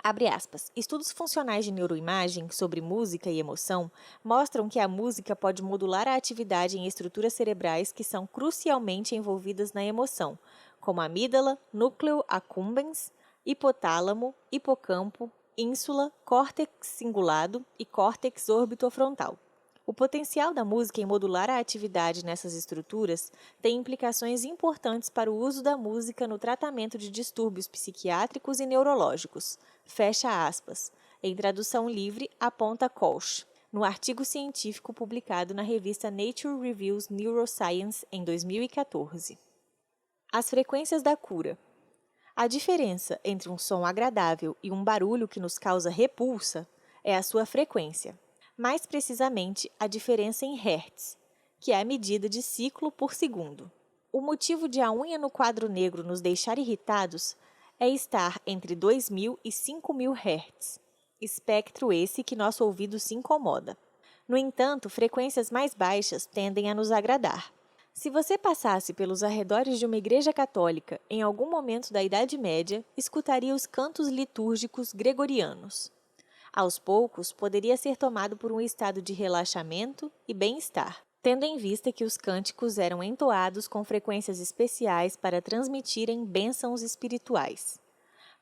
Abre aspas, estudos funcionais de neuroimagem sobre música e emoção mostram que a música pode modular a atividade em estruturas cerebrais que são crucialmente envolvidas na emoção, como amígdala, núcleo accumbens, hipotálamo, hipocampo, ínsula, córtex cingulado e córtex orbitofrontal. O potencial da música em modular a atividade nessas estruturas tem implicações importantes para o uso da música no tratamento de distúrbios psiquiátricos e neurológicos. Fecha aspas. Em tradução livre, aponta Koch, no artigo científico publicado na revista Nature Reviews Neuroscience em 2014. As frequências da cura. A diferença entre um som agradável e um barulho que nos causa repulsa é a sua frequência. Mais precisamente, a diferença em Hertz. que é a medida de ciclo por segundo. O motivo de a unha no quadro negro nos deixar irritados é estar entre 2.000 e 5.000 Hz, espectro esse que nosso ouvido se incomoda. No entanto, frequências mais baixas tendem a nos agradar. Se você passasse pelos arredores de uma igreja católica em algum momento da Idade Média, escutaria os cantos litúrgicos gregorianos. Aos poucos, poderia ser tomado por um estado de relaxamento e bem-estar, tendo em vista que os cânticos eram entoados com frequências especiais para transmitirem bênçãos espirituais.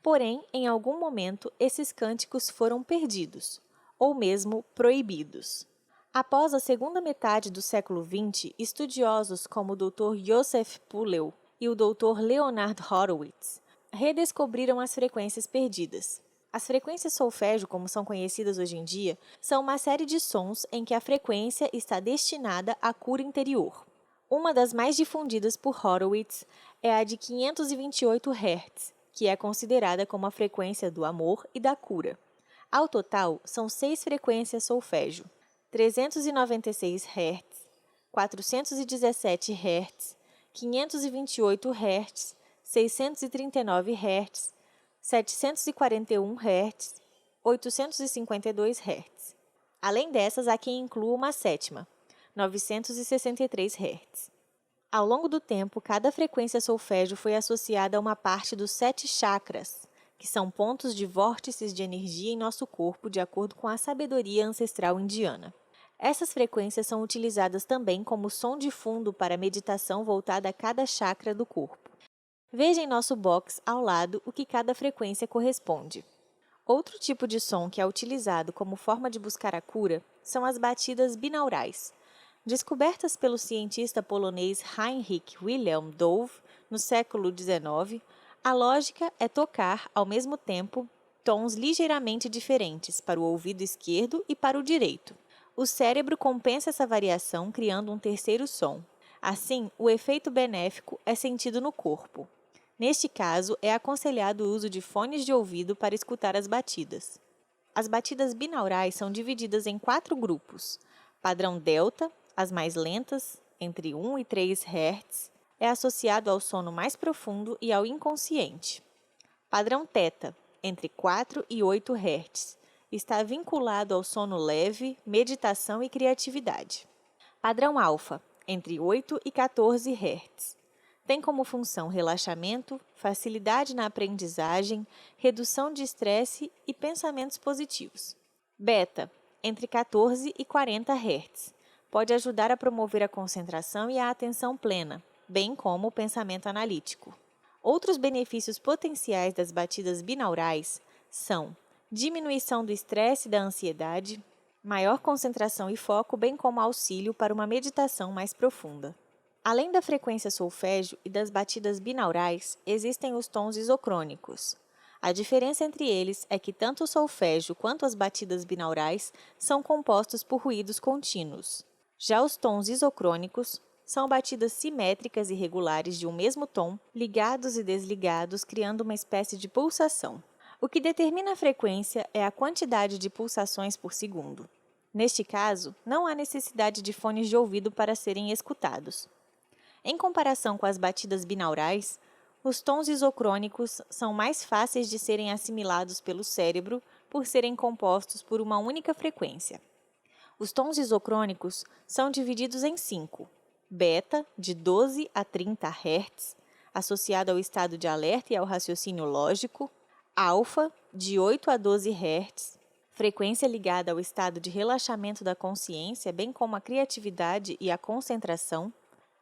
Porém, em algum momento, esses cânticos foram perdidos, ou mesmo proibidos. Após a segunda metade do século XX, estudiosos como o Dr. Joseph Pulley e o Dr. Leonard Horowitz redescobriram as frequências perdidas. As frequências solfégio, como são conhecidas hoje em dia, são uma série de sons em que a frequência está destinada à cura interior. Uma das mais difundidas por Horowitz é a de 528 Hz, que é considerada como a frequência do amor e da cura. Ao total, são 6 frequências solfégio: 396 Hz, 417 Hz, 528 Hz, 639 Hz, 741 Hz, 852 Hz. Além dessas, há quem inclua uma sétima, 963 Hz. Ao longo do tempo, cada frequência solfégio foi associada a uma parte dos 7 chakras, que são pontos de vórtices de energia em nosso corpo, de acordo com a sabedoria ancestral indiana. Essas frequências são utilizadas também como som de fundo para a meditação voltada a cada chakra do corpo. Veja em nosso box ao lado o que cada frequência corresponde. Outro tipo de som que é utilizado como forma de buscar a cura são as batidas binaurais. Descobertas pelo cientista polonês Heinrich Wilhelm Dove no século XIX, a lógica é tocar, ao mesmo tempo, tons ligeiramente diferentes para o ouvido esquerdo e para o direito. O cérebro compensa essa variação criando um terceiro som. Assim, o efeito benéfico é sentido no corpo. Neste caso, é aconselhado o uso de fones de ouvido para escutar as batidas. As batidas binaurais são divididas em 4 grupos. Padrão delta, as mais lentas, entre 1 e 3 Hz, é associado ao sono mais profundo e ao inconsciente. Padrão teta, entre 4 e 8 Hz, está vinculado ao sono leve, meditação e criatividade. Padrão alfa, entre 8 e 14 Hz. Tem como função relaxamento, facilidade na aprendizagem, redução de estresse e pensamentos positivos. Beta, entre 14 e 40 Hz. Pode ajudar a promover a concentração e a atenção plena, bem como o pensamento analítico. Outros benefícios potenciais das batidas binaurais são diminuição do estresse e da ansiedade, maior concentração e foco, bem como auxílio para uma meditação mais profunda. Além da frequência solfégio e das batidas binaurais, existem os tons isocrônicos. A diferença entre eles é que tanto o solfégio quanto as batidas binaurais são compostos por ruídos contínuos. Já os tons isocrônicos são batidas simétricas e regulares de um mesmo tom, ligados e desligados, criando uma espécie de pulsação. O que determina a frequência é a quantidade de pulsações por segundo. Neste caso, não há necessidade de fones de ouvido para serem escutados. Em comparação com as batidas binaurais, os tons isocrônicos são mais fáceis de serem assimilados pelo cérebro por serem compostos por uma única frequência. Os tons isocrônicos são divididos em 5. Beta, de 12 a 30 Hz, associado ao estado de alerta e ao raciocínio lógico. Alfa, de 8 a 12 Hz, frequência ligada ao estado de relaxamento da consciência, bem como a criatividade e a concentração.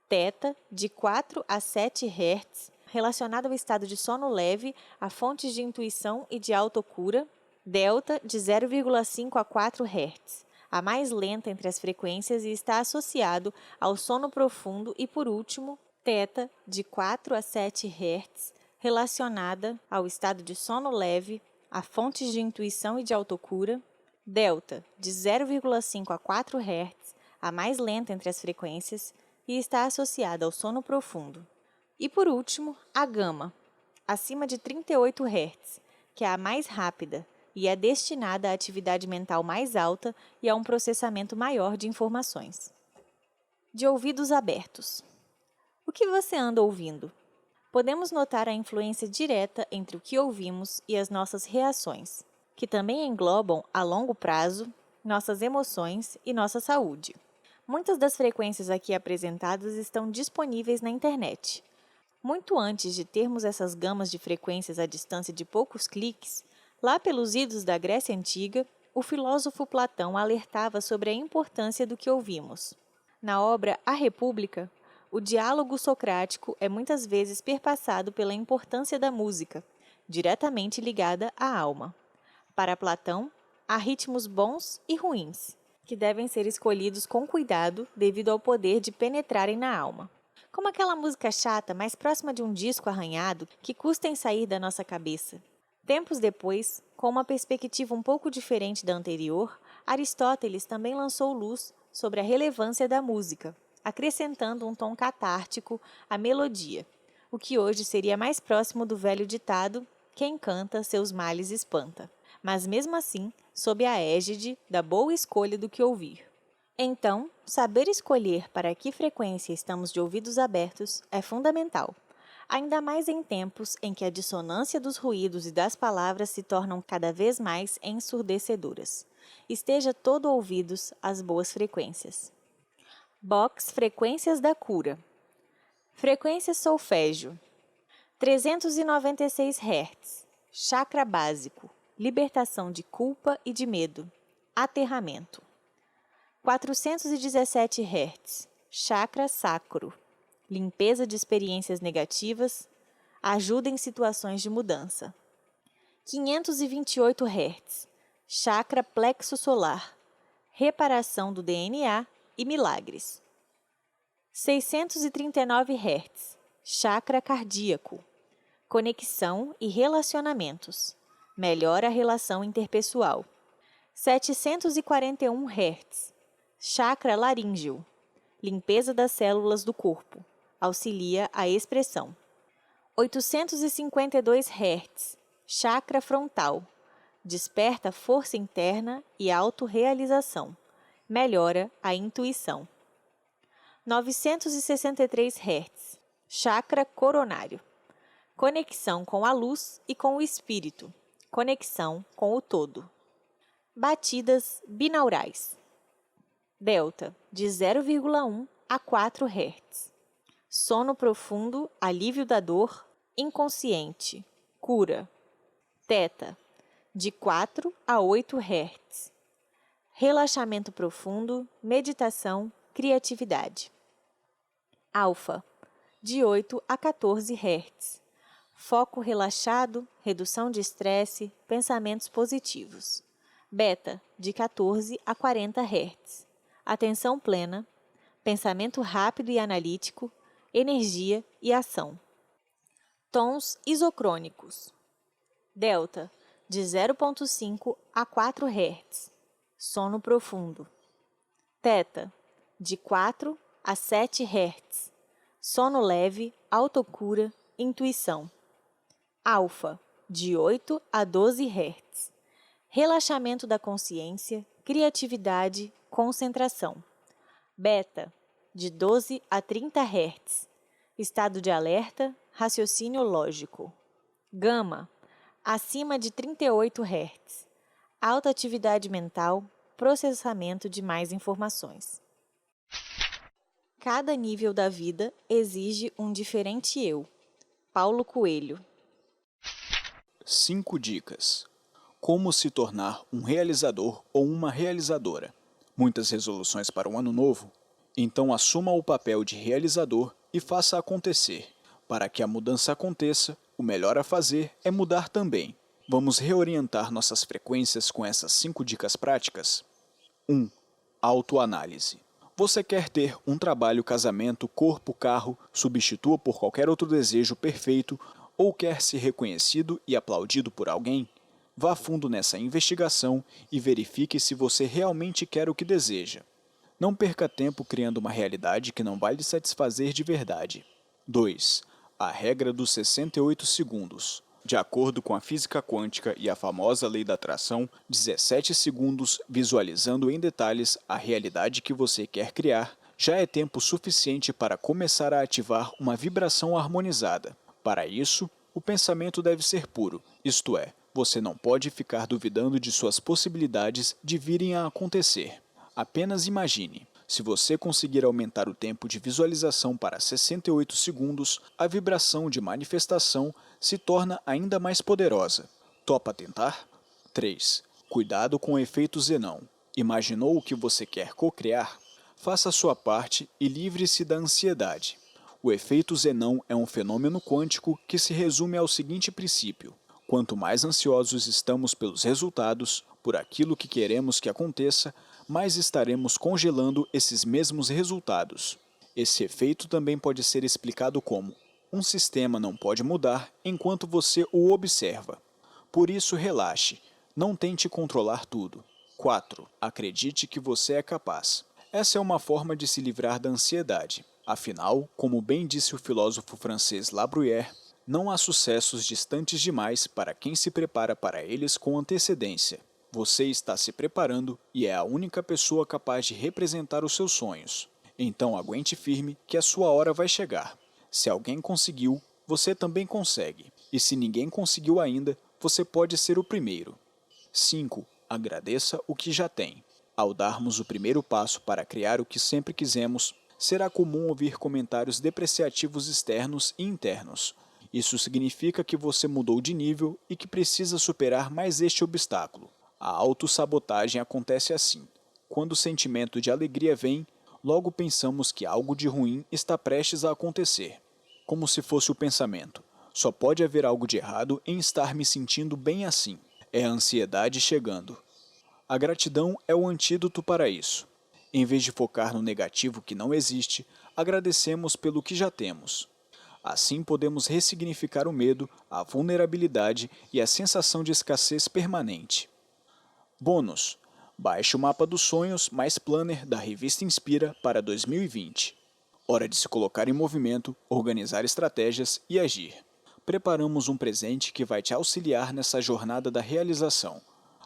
Teta, de 4 a 7 Hz, relacionado ao estado de sono leve, a fontes de intuição e de autocura. Delta, de 0,5 a 4 Hz, a mais lenta entre as frequências e está associado ao sono profundo. E, por último, Teta, de 4 a 7 Hz, relacionada ao estado de sono leve, a fontes de intuição e de autocura. Delta, de 0,5 a 4 Hz, a mais lenta entre as frequências, e está associada ao sono profundo. E, por último, a gama, acima de 38 Hz, que é a mais rápida e é destinada à atividade mental mais alta e a um processamento maior de informações. De ouvidos abertos. O que você anda ouvindo? Podemos notar a influência direta entre o que ouvimos e as nossas reações, que também englobam, a longo prazo, nossas emoções e nossa saúde. Muitas das frequências aqui apresentadas estão disponíveis na internet. Muito antes de termos essas gamas de frequências à distância de poucos cliques, lá pelos idos da Grécia Antiga, o filósofo Platão alertava sobre a importância do que ouvimos. Na obra A República, o diálogo socrático é muitas vezes perpassado pela importância da música, diretamente ligada à alma. Para Platão, há ritmos bons e ruins, que devem ser escolhidos com cuidado devido ao poder de penetrarem na alma. Como aquela música chata, mais próxima de um disco arranhado, que custa em sair da nossa cabeça. Tempos depois, com uma perspectiva um pouco diferente da anterior, Aristóteles também lançou luz sobre a relevância da música, acrescentando um tom catártico à melodia, o que hoje seria mais próximo do velho ditado "quem canta, seus males espanta", mas mesmo assim, sob a égide da boa escolha do que ouvir. Então, saber escolher para que frequência estamos de ouvidos abertos é fundamental, ainda mais em tempos em que a dissonância dos ruídos e das palavras se tornam cada vez mais ensurdecedoras. Esteja todo ouvidos às boas frequências. Box Frequências da Cura. Frequência solfégio. 396 Hz. Chakra básico. Libertação de culpa e de medo. Aterramento. 417 Hz. Chakra sacro. Limpeza de experiências negativas. Ajuda em situações de mudança. 528 Hz. Chakra plexo solar. Reparação do DNA e milagres. 639 Hz. Chakra cardíaco. Conexão e relacionamentos. Melhora a relação interpessoal. 741 Hz. Chakra laríngeo. Limpeza das células do corpo. Auxilia a expressão. 852 Hz. Chakra frontal. Desperta força interna e autorrealização. Melhora a intuição. 963 Hz. Chakra coronário. Conexão com a luz e com o espírito. Conexão com o todo. Batidas binaurais. Delta, de 0,1 a 4 Hz. Sono profundo, alívio da dor, inconsciente, cura. Teta, de 4 a 8 Hz. Relaxamento profundo, meditação, criatividade. Alfa, de 8 a 14 Hz. Foco relaxado, redução de estresse, pensamentos positivos. Beta, de 14 a 40 Hz. Atenção plena, pensamento rápido e analítico, energia e ação. Tons isocrônicos. Delta, de 0,5 a 4 Hz. Sono profundo. Teta, de 4 a 7 Hz. Sono leve, autocura, intuição. Alfa, de 8 a 12 Hz. Relaxamento da consciência, criatividade, concentração. Beta, de 12 a 30 Hz. Estado de alerta, raciocínio lógico. Gama, acima de 38 Hz. Alta atividade mental, processamento de mais informações. Cada nível da vida exige um diferente eu. Paulo Coelho. 5 dicas. Como se tornar um realizador ou uma realizadora. Muitas resoluções para um ano novo? Então assuma o papel de realizador e faça acontecer. Para que a mudança aconteça, o melhor a fazer é mudar também. Vamos reorientar nossas frequências com essas 5 dicas práticas? 1. Autoanálise. Você quer ter um trabalho, casamento, corpo, carro, substitua por qualquer outro desejo perfeito ou quer ser reconhecido e aplaudido por alguém? Vá fundo nessa investigação e verifique se você realmente quer o que deseja. Não perca tempo criando uma realidade que não vai lhe satisfazer de verdade. 2. A regra dos 68 segundos. De acordo com a física quântica e a famosa lei da atração, 17 segundos visualizando em detalhes a realidade que você quer criar Já é tempo suficiente para começar a ativar uma vibração harmonizada. Para isso, o pensamento deve ser puro, isto é, você não pode ficar duvidando de suas possibilidades de virem a acontecer. Apenas imagine. Se você conseguir aumentar o tempo de visualização para 68 segundos, a vibração de manifestação se torna ainda mais poderosa. Topa tentar? 3. Cuidado com o efeito Zenão. Imaginou o que você quer co-criar? Faça a sua parte e livre-se da ansiedade. O efeito Zenão é um fenômeno quântico que se resume ao seguinte princípio: quanto mais ansiosos estamos pelos resultados, por aquilo que queremos que aconteça, mais estaremos congelando esses mesmos resultados. Esse efeito também pode ser explicado como: um sistema não pode mudar enquanto você o observa. Por isso, relaxe. Não tente controlar tudo. 4. Acredite que você é capaz. Essa é uma forma de se livrar da ansiedade. Afinal, como bem disse o filósofo francês La Bruyère, não há sucessos distantes demais para quem se prepara para eles com antecedência. Você está se preparando e é a única pessoa capaz de representar os seus sonhos. Então aguente firme que a sua hora vai chegar. Se alguém conseguiu, você também consegue. E se ninguém conseguiu ainda, você pode ser o primeiro. 5. Agradeça o que já tem. Ao darmos o primeiro passo para criar o que sempre quisemos, será comum ouvir comentários depreciativos externos e internos. Isso significa que você mudou de nível e que precisa superar mais este obstáculo. A autossabotagem acontece assim. Quando o sentimento de alegria vem, logo pensamos que algo de ruim está prestes a acontecer. Como se fosse o pensamento: só pode haver algo de errado em estar me sentindo bem assim. É a ansiedade chegando. A gratidão é o antídoto para isso. Em vez de focar no negativo que não existe, agradecemos pelo que já temos. Assim podemos ressignificar o medo, a vulnerabilidade e a sensação de escassez permanente. Bônus: baixe o mapa dos sonhos mais planner da revista Inspira para 2020. Hora de se colocar em movimento, organizar estratégias e agir. Preparamos um presente que vai te auxiliar nessa jornada da realização.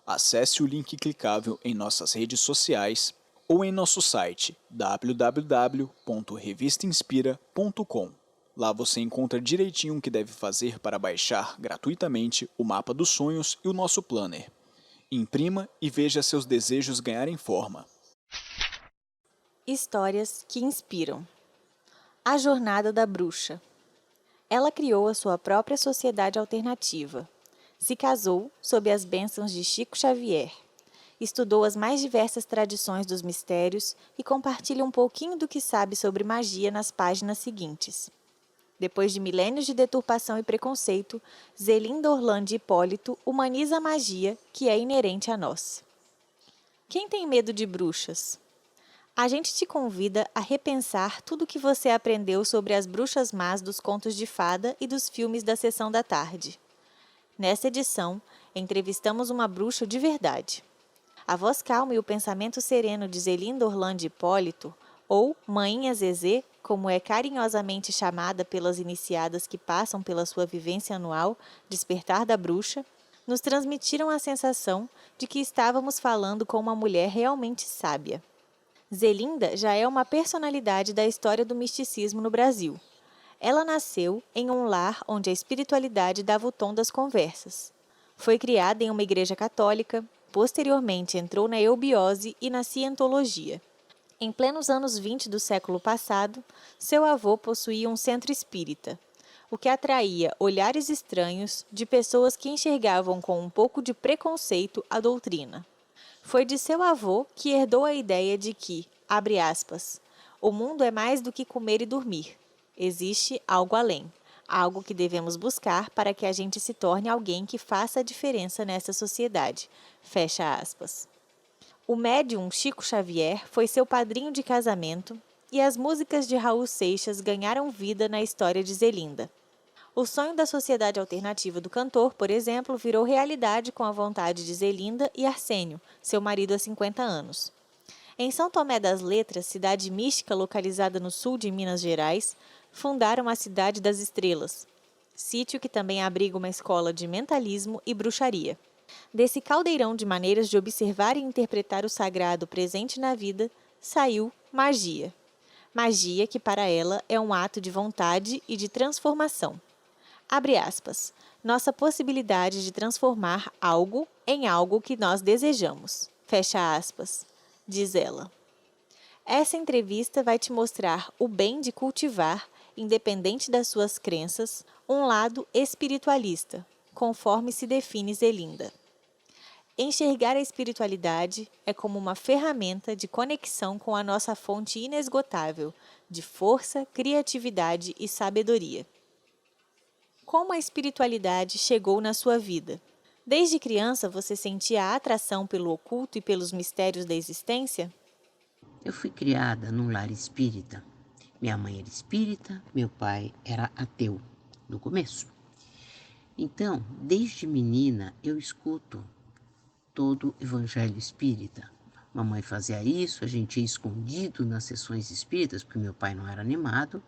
Acesse o link clicável em nossas redes sociais ou em nosso site www.revistainspira.com. Lá você encontra direitinho o que deve fazer para baixar gratuitamente o mapa dos sonhos e o nosso planner. Imprima e veja seus desejos ganharem forma. Histórias que inspiram. A Jornada da Bruxa. Ela criou a sua própria sociedade alternativa. Se casou sob as bênçãos de Chico Xavier. Estudou as mais diversas tradições dos mistérios e compartilha um pouquinho do que sabe sobre magia nas páginas seguintes. Depois de milênios de deturpação e preconceito, Zelinda Orlando Hipólito humaniza a magia que é inerente a nós. Quem tem medo de bruxas? A gente te convida a repensar tudo o que você aprendeu sobre as bruxas más dos contos de fada e dos filmes da Sessão da Tarde. Nesta edição, entrevistamos uma bruxa de verdade. A voz calma e o pensamento sereno de Zelinda Orlando Hipólito, ou Mainha Zezé, como é carinhosamente chamada pelas iniciadas que passam pela sua vivência anual, Despertar da Bruxa, nos transmitiram a sensação de que estávamos falando com uma mulher realmente sábia. Zelinda já é uma personalidade da história do misticismo no Brasil. Ela nasceu em um lar onde a espiritualidade dava o tom das conversas. Foi criada em uma igreja católica, posteriormente entrou na eubiose e na cientologia. Em plenos anos 20 do século passado, seu avô possuía um centro espírita, o que atraía olhares estranhos de pessoas que enxergavam com um pouco de preconceito a doutrina. Foi de seu avô que herdou a ideia de que, abre aspas, o mundo é mais do que comer e dormir. Existe algo além, algo que devemos buscar para que a gente se torne alguém que faça a diferença nessa sociedade. Fecha aspas. O médium Chico Xavier foi seu padrinho de casamento e as músicas de Raul Seixas ganharam vida na história de Zelinda. O sonho da sociedade alternativa do cantor, por exemplo, virou realidade com a vontade de Zelinda e Arsênio, seu marido há 50 anos. Em São Tomé das Letras, cidade mística localizada no sul de Minas Gerais, fundaram a Cidade das Estrelas, sítio que também abriga uma escola de mentalismo e bruxaria. Desse caldeirão de maneiras de observar e interpretar o sagrado presente na vida, saiu magia. Magia que para ela é um ato de vontade e de transformação. Abre aspas. Nossa possibilidade de transformar algo em algo que nós desejamos. Fecha aspas, diz ela. Essa entrevista vai te mostrar o bem de cultivar, independente das suas crenças, um lado espiritualista, conforme se define Zelinda. Enxergar a espiritualidade é como uma ferramenta de conexão com a nossa fonte inesgotável de força, criatividade e sabedoria. Como a espiritualidade chegou na sua vida? Desde criança você sentia a atração pelo oculto e pelos mistérios da existência? Eu fui criada num lar espírita. Minha mãe era espírita, meu pai era ateu, no começo. Então, desde menina, eu escuto todo o evangelho espírita. Mamãe fazia isso, a gente ia escondido nas sessões espíritas, porque meu pai não era animado.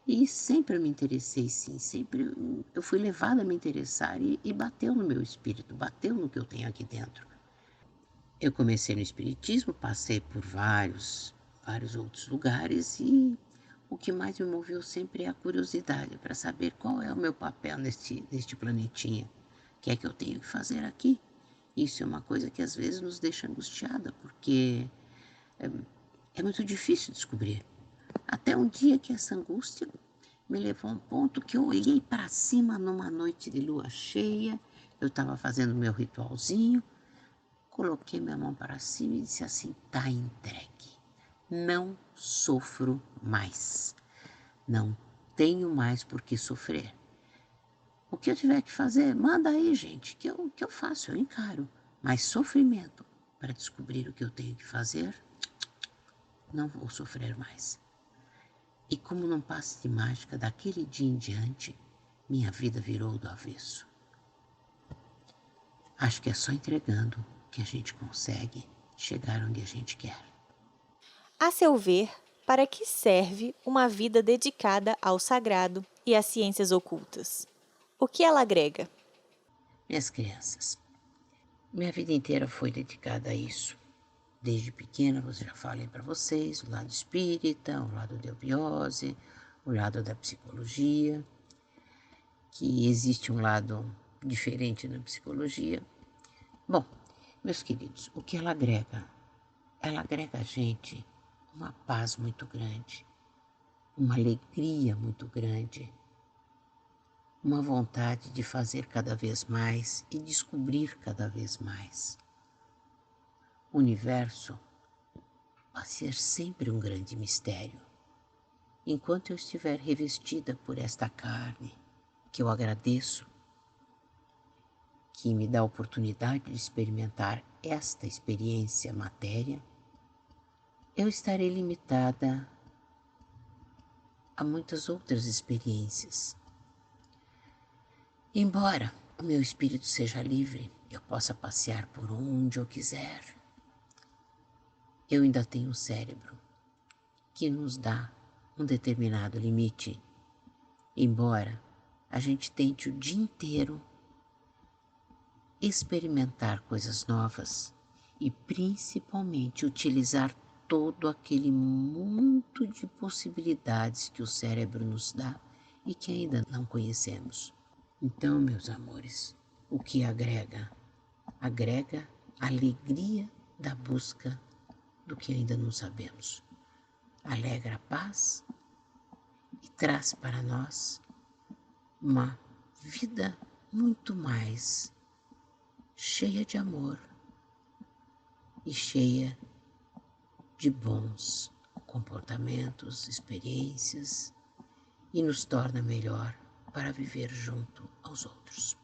E sempre eu me interessei, sim, sempre eu fui levada a me interessar e bateu no meu espírito, bateu no que eu tenho aqui dentro. Eu comecei no espiritismo, passei por vários outros lugares e o que mais me moveu sempre é a curiosidade para saber qual é o meu papel neste planetinha. O que é que eu tenho que fazer aqui? Isso é uma coisa que às vezes nos deixa angustiada, porque é muito difícil descobrir. Até um dia que essa angústia me levou a um ponto que eu olhei para cima numa noite de lua cheia, eu estava fazendo meu ritualzinho, coloquei minha mão para cima e disse assim, tá entregue, não sofro mais, não tenho mais por que sofrer. O que eu tiver que fazer, manda aí, gente, que eu faço, eu encaro, mas sofrimento para descobrir o que eu tenho que fazer, não vou sofrer mais. E como num passe de mágica, daquele dia em diante, minha vida virou do avesso. Acho que é só entregando que a gente consegue chegar onde a gente quer. A seu ver, para que serve uma vida dedicada ao sagrado e às ciências ocultas? O que ela agrega? Minhas crianças, minha vida inteira foi dedicada a isso. Desde pequena, eu já falei para vocês, o lado espírita, o lado da eubiose, o lado da psicologia, que existe um lado diferente na psicologia. Bom, meus queridos, o que ela agrega? Ela agrega a gente uma paz muito grande, uma alegria muito grande, uma vontade de fazer cada vez mais e descobrir cada vez mais. O universo vai ser sempre um grande mistério. Enquanto eu estiver revestida por esta carne, que eu agradeço, que me dá a oportunidade de experimentar esta experiência matéria, eu estarei limitada a muitas outras experiências. Embora o meu espírito seja livre, eu possa passear por onde eu quiser, eu ainda tenho um cérebro que nos dá um determinado limite. Embora a gente tente o dia inteiro experimentar coisas novas e principalmente utilizar todo aquele mundo de possibilidades que o cérebro nos dá e que ainda não conhecemos. Então, meus amores, o que agrega? Agrega a alegria da busca do que ainda não sabemos. Alegra a paz e traz para nós uma vida muito mais cheia de amor e cheia de bons comportamentos, experiências e nos torna melhor para viver junto aos outros.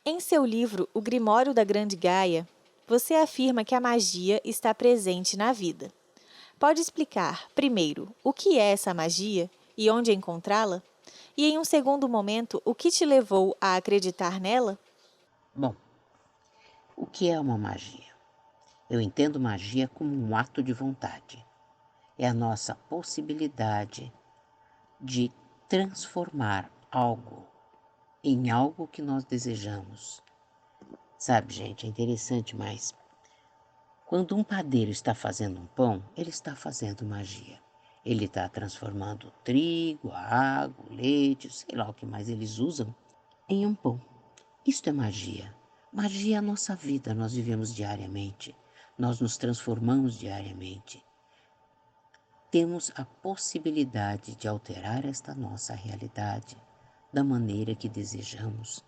Em seu livro O Grimório da Grande Gaia, você afirma que a magia está presente na vida. Pode explicar, primeiro, o que é essa magia e onde encontrá-la? E, em um segundo momento, o que te levou a acreditar nela? Bom, o que é uma magia? Eu entendo magia como um ato de vontade. É a nossa possibilidade de transformar algo em algo que nós desejamos. Sabe, gente, é interessante, mas quando um padeiro está fazendo um pão, ele está fazendo magia. Ele está transformando o trigo, a água, o leite, sei lá o que mais eles usam, em um pão. Isto é magia. Magia é a nossa vida, nós vivemos diariamente. Nós nos transformamos diariamente. Temos a possibilidade de alterar esta nossa realidade da maneira que desejamos,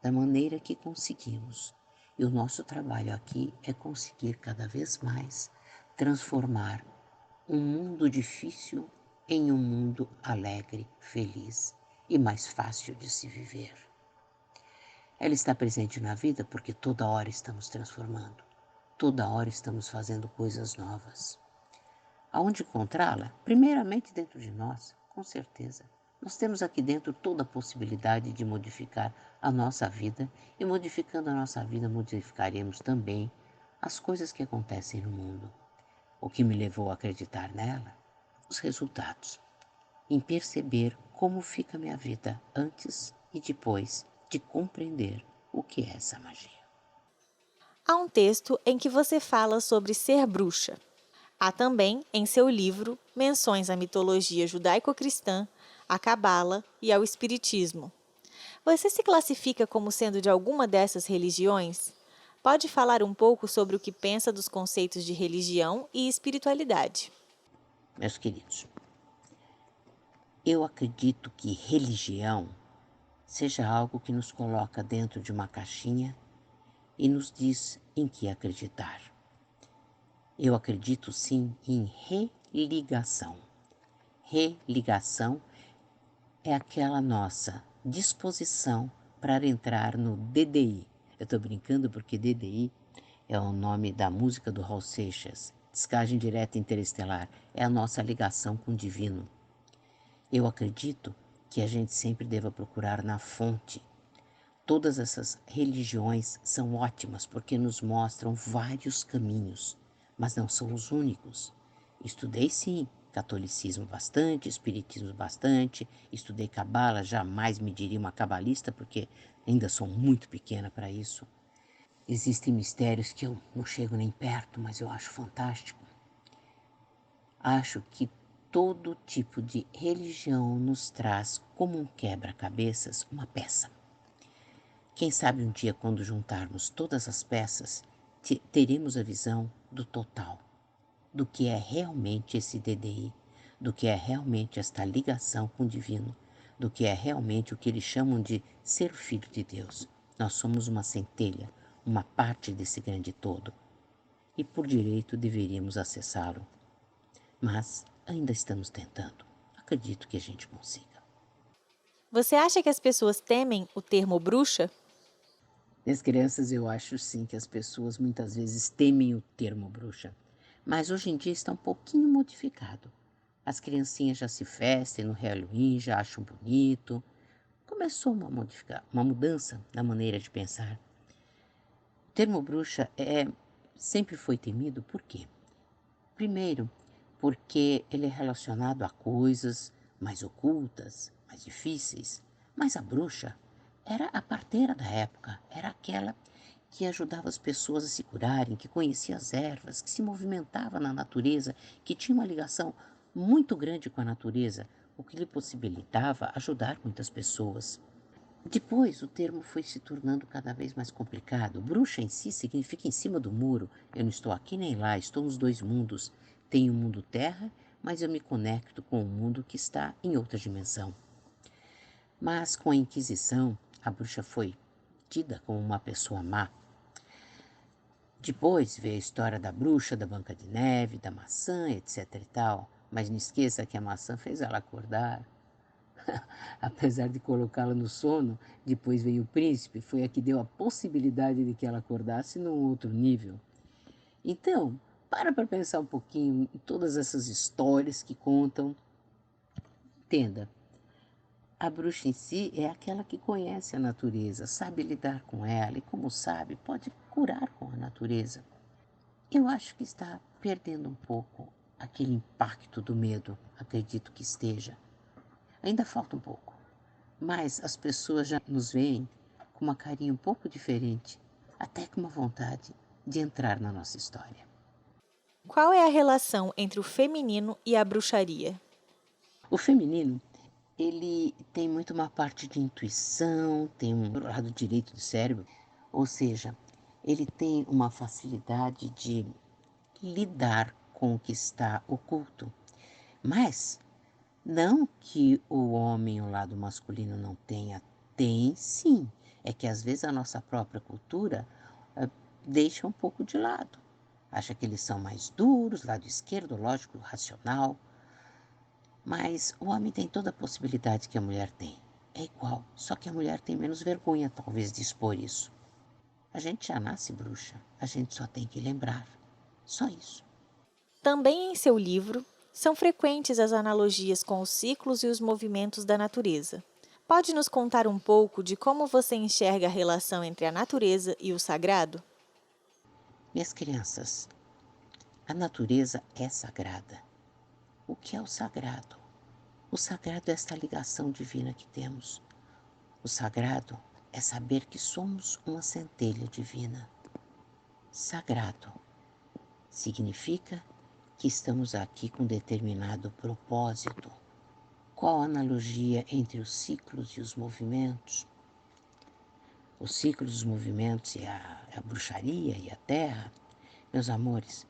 da maneira que conseguimos. E o nosso trabalho aqui é conseguir cada vez mais transformar um mundo difícil em um mundo alegre, feliz e mais fácil de se viver. Ela está presente na vida porque toda hora estamos transformando, toda hora estamos fazendo coisas novas. Aonde encontrá-la? Primeiramente dentro de nós, com certeza. Nós temos aqui dentro toda a possibilidade de modificar a nossa vida e modificando a nossa vida, modificaremos também as coisas que acontecem no mundo. O que me levou a acreditar nela? Os resultados. Em perceber como fica minha vida antes e depois de compreender o que é essa magia. Há um texto em que você fala sobre ser bruxa. Há também, em seu livro, menções à mitologia judaico-cristã, à cabala e ao espiritismo. Você se classifica como sendo de alguma dessas religiões? Pode falar um pouco sobre o que pensa dos conceitos de religião e espiritualidade. Meus queridos, eu acredito que religião seja algo que nos coloca dentro de uma caixinha e nos diz em que acreditar. Eu acredito sim em religação. Religação é aquela nossa disposição para entrar no DDI. Eu estou brincando porque DDI é o nome da música do Raul Seixas, Descagem Direta Interestelar, é a nossa ligação com o divino. Eu acredito que a gente sempre deva procurar na fonte. Todas essas religiões são ótimas porque nos mostram vários caminhos, mas não são os únicos. Estudei sim, catolicismo bastante, espiritismo bastante, estudei cabala, jamais me diria uma cabalista porque ainda sou muito pequena para isso. Existem mistérios que eu não chego nem perto, mas eu acho fantástico. Acho que todo tipo de religião nos traz como um quebra-cabeças uma peça. Quem sabe um dia, quando juntarmos todas as peças, teremos a visão do total, do que é realmente esse DDI, do que é realmente esta ligação com o divino, do que é realmente o que eles chamam de ser filho de Deus. Nós somos uma centelha, uma parte desse grande todo, e por direito deveríamos acessá-lo. Mas ainda estamos tentando. Acredito que a gente consiga. Você acha que as pessoas temem o termo bruxa? Minhas crianças, eu acho sim que as pessoas muitas vezes temem o termo bruxa, mas hoje em dia está um pouquinho modificado. As criancinhas já se vestem no Halloween, já acham bonito. Começou uma mudança na maneira de pensar. O termo bruxa sempre foi temido, por quê? Primeiro, porque ele é relacionado a coisas mais ocultas, mais difíceis. Mas a bruxa era a parteira da época, era aquela que ajudava as pessoas a se curarem, que conhecia as ervas, que se movimentava na natureza, que tinha uma ligação muito grande com a natureza, o que lhe possibilitava ajudar muitas pessoas. Depois, o termo foi se tornando cada vez mais complicado. Bruxa em si significa em cima do muro. Eu não estou aqui nem lá, estou nos dois mundos. Tenho o mundo terra, mas eu me conecto com o mundo que está em outra dimensão. Mas com a Inquisição, a bruxa foi tida como uma pessoa má. Depois veio a história da bruxa, da Branca de Neve, da maçã, etc e tal. Mas não esqueça que a maçã fez ela acordar. Apesar de colocá-la no sono, depois veio o príncipe, foi a que deu a possibilidade de que ela acordasse num outro nível. Então, para pensar um pouquinho em todas essas histórias que contam. Entenda, a bruxa em si é aquela que conhece a natureza, sabe lidar com ela e, como sabe, pode curar com a natureza. Eu acho que está perdendo um pouco aquele impacto do medo, acredito que esteja. Ainda falta um pouco. Mas as pessoas já nos veem com uma carinha um pouco diferente, até com uma vontade de entrar na nossa história. Qual é a relação entre o feminino e a bruxaria? O feminino, ele tem muito uma parte de intuição, tem um lado direito do cérebro, ou seja, ele tem uma facilidade de lidar com o que está oculto. Mas não que o homem, o lado masculino, não tenha, tem sim. É que às vezes a nossa própria cultura deixa um pouco de lado. Acha que eles são mais duros, lado esquerdo, lógico, racional. Mas o homem tem toda a possibilidade que a mulher tem. É igual, só que a mulher tem menos vergonha, talvez, de expor isso. A gente já nasce bruxa, a gente só tem que lembrar. Só isso. Também em seu livro, são frequentes as analogias com os ciclos e os movimentos da natureza. Pode nos contar um pouco de como você enxerga a relação entre a natureza e o sagrado? Minhas crianças, a natureza é sagrada. O que é o sagrado? O sagrado é esta ligação divina que temos. O sagrado é saber que somos uma centelha divina. Sagrado significa que estamos aqui com determinado propósito. Qual a analogia entre os ciclos e os movimentos? Os ciclos, os movimentos e a bruxaria e a terra? Meus amores,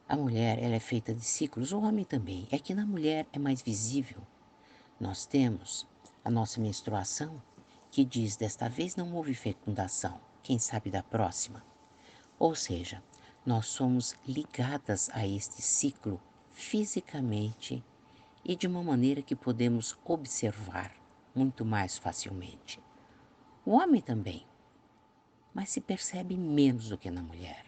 a mulher ela é feita de ciclos, o homem também. É que na mulher é mais visível. Nós temos a nossa menstruação, que diz desta vez não houve fecundação, quem sabe da próxima. Ou seja, nós somos ligadas a este ciclo fisicamente e de uma maneira que podemos observar muito mais facilmente. O homem também, mas se percebe menos do que na mulher.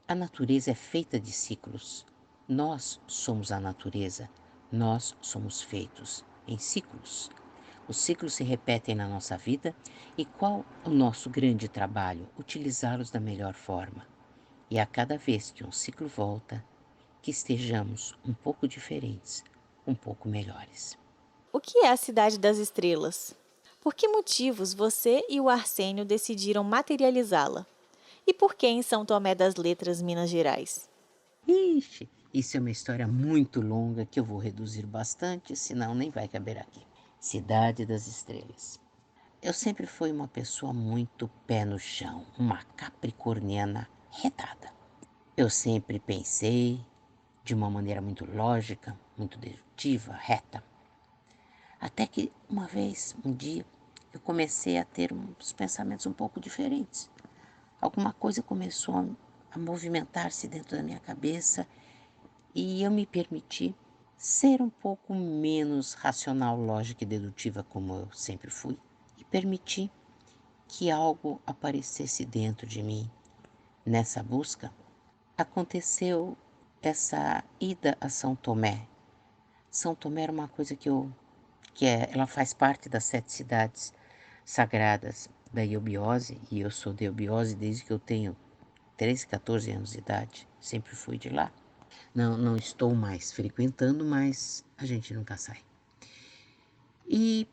A natureza é feita de ciclos. Nós somos a natureza, nós somos feitos em ciclos. Os ciclos se repetem na nossa vida e qual o nosso grande trabalho? Utilizá-los da melhor forma. E a cada vez que um ciclo volta, que estejamos um pouco diferentes, um pouco melhores. O que é a Cidade das Estrelas? Por que motivos você e o Arsênio decidiram materializá-la? E por que em São Tomé das Letras, Minas Gerais? Ixi, isso é uma história muito longa que eu vou reduzir bastante, senão nem vai caber aqui. Cidade das Estrelas. Eu sempre fui uma pessoa muito pé no chão, uma capricorniana retada. Eu sempre pensei de uma maneira muito lógica, muito dedutiva, reta. Até que uma vez, um dia, eu comecei a ter uns pensamentos um pouco diferentes. Alguma coisa começou a movimentar-se dentro da minha cabeça e eu me permiti ser um pouco menos racional, lógica e dedutiva como eu sempre fui. E permiti que algo aparecesse dentro de mim. Nessa busca, aconteceu essa ida a São Tomé. São Tomé era uma coisa ela faz parte das 7 cidades sagradas da Eubiose, e eu sou da Eubiose desde que eu tenho 13, 14 anos de idade, sempre fui de lá. Não estou mais frequentando, mas a gente nunca sai. E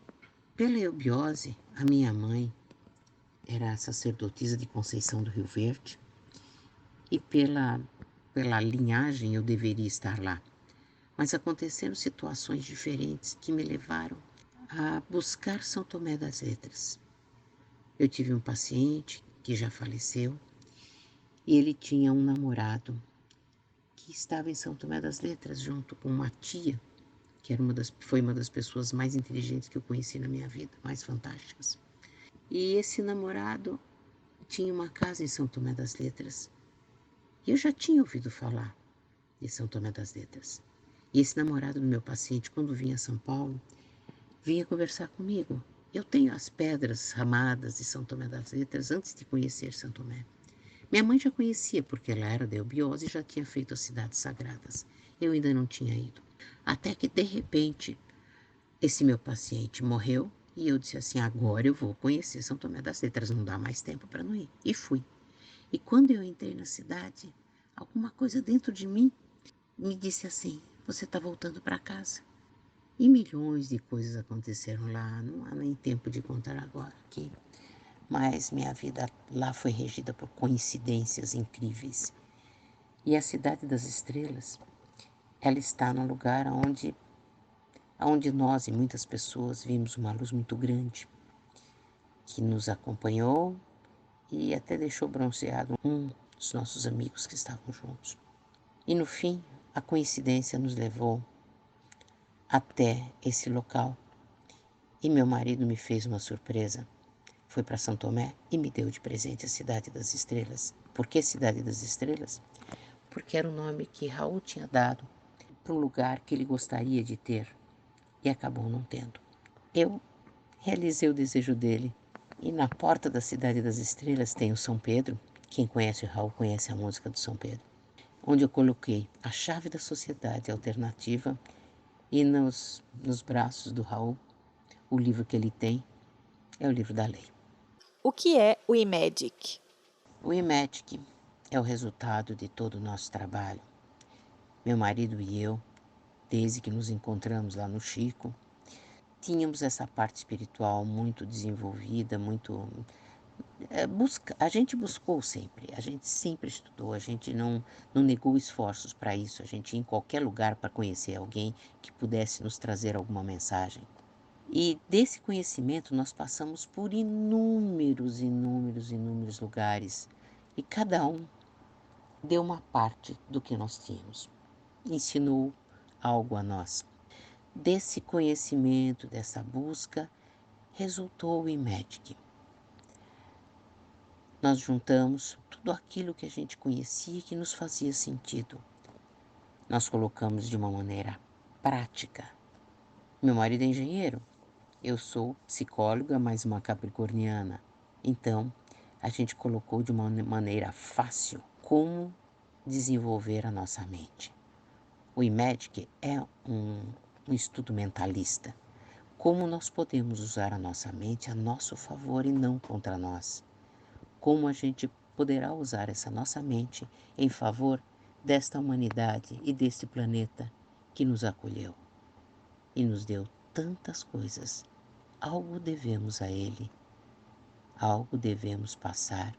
pela eubiose, a minha mãe era sacerdotisa de Conceição do Rio Verde e pela linhagem eu deveria estar lá. Mas aconteceram situações diferentes que me levaram a buscar São Tomé das Letras. Eu tive um paciente que já faleceu e ele tinha um namorado que estava em São Tomé das Letras junto com uma tia que foi uma das pessoas mais inteligentes que eu conheci na minha vida, mais fantásticas. E esse namorado tinha uma casa em São Tomé das Letras. E eu já tinha ouvido falar de São Tomé das Letras. E esse namorado do meu paciente, quando vinha a São Paulo, vinha conversar comigo. Eu tenho as pedras ramadas de São Tomé das Letras antes de conhecer São Tomé. Minha mãe já conhecia, porque ela era da Eubiose e já tinha feito as cidades sagradas. Eu ainda não tinha ido. Até que, de repente, esse meu paciente morreu e eu disse assim, agora eu vou conhecer São Tomé das Letras, não dá mais tempo para não ir. E fui. E quando eu entrei na cidade, alguma coisa dentro de mim me disse assim, você está voltando para casa. E milhões de coisas aconteceram lá, não há nem tempo de contar agora aqui. Mas minha vida lá foi regida por coincidências incríveis. E a Cidade das Estrelas, ela está num lugar onde nós e muitas pessoas vimos uma luz muito grande que nos acompanhou e até deixou bronzeado um dos nossos amigos que estavam juntos. E no fim, a coincidência nos levou até esse local e meu marido me fez uma surpresa. Foi para São Tomé e me deu de presente a Cidade das Estrelas. Por que Cidade das Estrelas? Porque era o nome que Raul tinha dado para um lugar que ele gostaria de ter e acabou não tendo. Eu realizei o desejo dele e na porta da Cidade das Estrelas tem o São Pedro. Quem conhece o Raul conhece a música do São Pedro, onde eu coloquei a chave da sociedade alternativa e nos braços do Raul, o livro que ele tem é o livro da lei. O que é o iMagic? O iMagic é o resultado de todo o nosso trabalho. Meu marido e eu, desde que nos encontramos lá no Chico, tínhamos essa parte espiritual muito desenvolvida, a gente buscou sempre, a gente sempre estudou, a gente não negou esforços para isso, a gente ia em qualquer lugar para conhecer alguém que pudesse nos trazer alguma mensagem. E desse conhecimento nós passamos por inúmeros lugares e cada um deu uma parte do que nós tínhamos, ensinou algo a nós. Desse conhecimento, dessa busca, resultou o iMagic. Nós juntamos tudo aquilo que a gente conhecia e que nos fazia sentido. Nós colocamos de uma maneira prática. Meu marido é engenheiro, eu sou psicóloga, mais uma capricorniana. Então, a gente colocou de uma maneira fácil como desenvolver a nossa mente. O iMagic é um estudo mentalista. Como nós podemos usar a nossa mente a nosso favor e não contra nós. Como a gente poderá usar essa nossa mente em favor desta humanidade e deste planeta que nos acolheu e nos deu tantas coisas. Algo devemos a Ele, algo devemos passar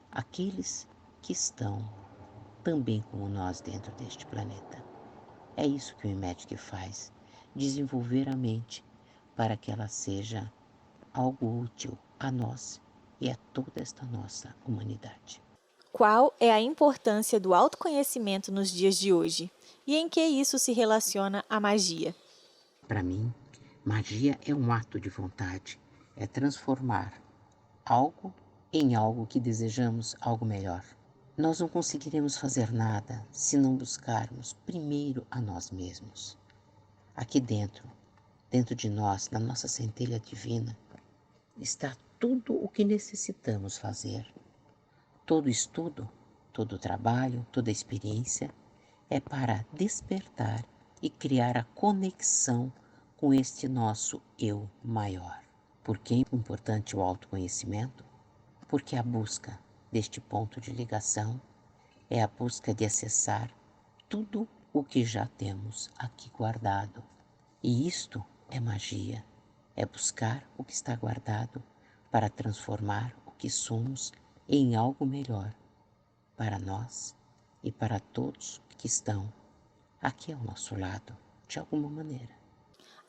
àqueles que estão também como nós dentro deste planeta. É isso que o iMagic faz, desenvolver a mente para que ela seja algo útil a nós e a toda esta nossa humanidade. Qual é a importância do autoconhecimento nos dias de hoje? E em que isso se relaciona à magia? Para mim, magia é um ato de vontade, é transformar algo em algo que desejamos, algo melhor. Nós não conseguiremos fazer nada se não buscarmos primeiro a nós mesmos. Aqui dentro de nós, na nossa centelha divina, está tudo o que necessitamos fazer. Todo estudo, todo trabalho, toda experiência é para despertar e criar a conexão com este nosso eu maior. Por que é importante o autoconhecimento? Porque a busca deste ponto de ligação é a busca de acessar tudo o que já temos aqui guardado. E isto é magia, é buscar o que está guardado para transformar o que somos em algo melhor para nós e para todos que estão aqui ao nosso lado, de alguma maneira.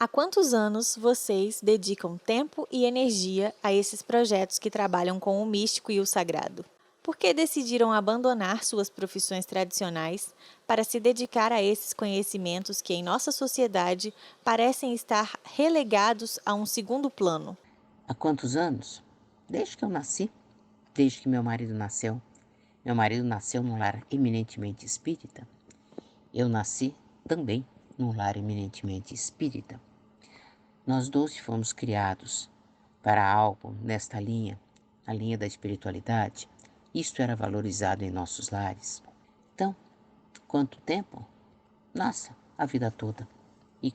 Há quantos anos vocês dedicam tempo e energia a esses projetos que trabalham com o místico e o sagrado? Por que decidiram abandonar suas profissões tradicionais para se dedicar a esses conhecimentos que em nossa sociedade parecem estar relegados a um segundo plano? Há quantos anos? Desde que eu nasci, desde que meu marido nasceu. Meu marido nasceu num lar eminentemente espírita. Eu nasci também num lar eminentemente espírita. Nós dois fomos criados para algo nesta linha, a linha da espiritualidade. Isto era valorizado em nossos lares. Então, quanto tempo? Nossa, a vida toda. E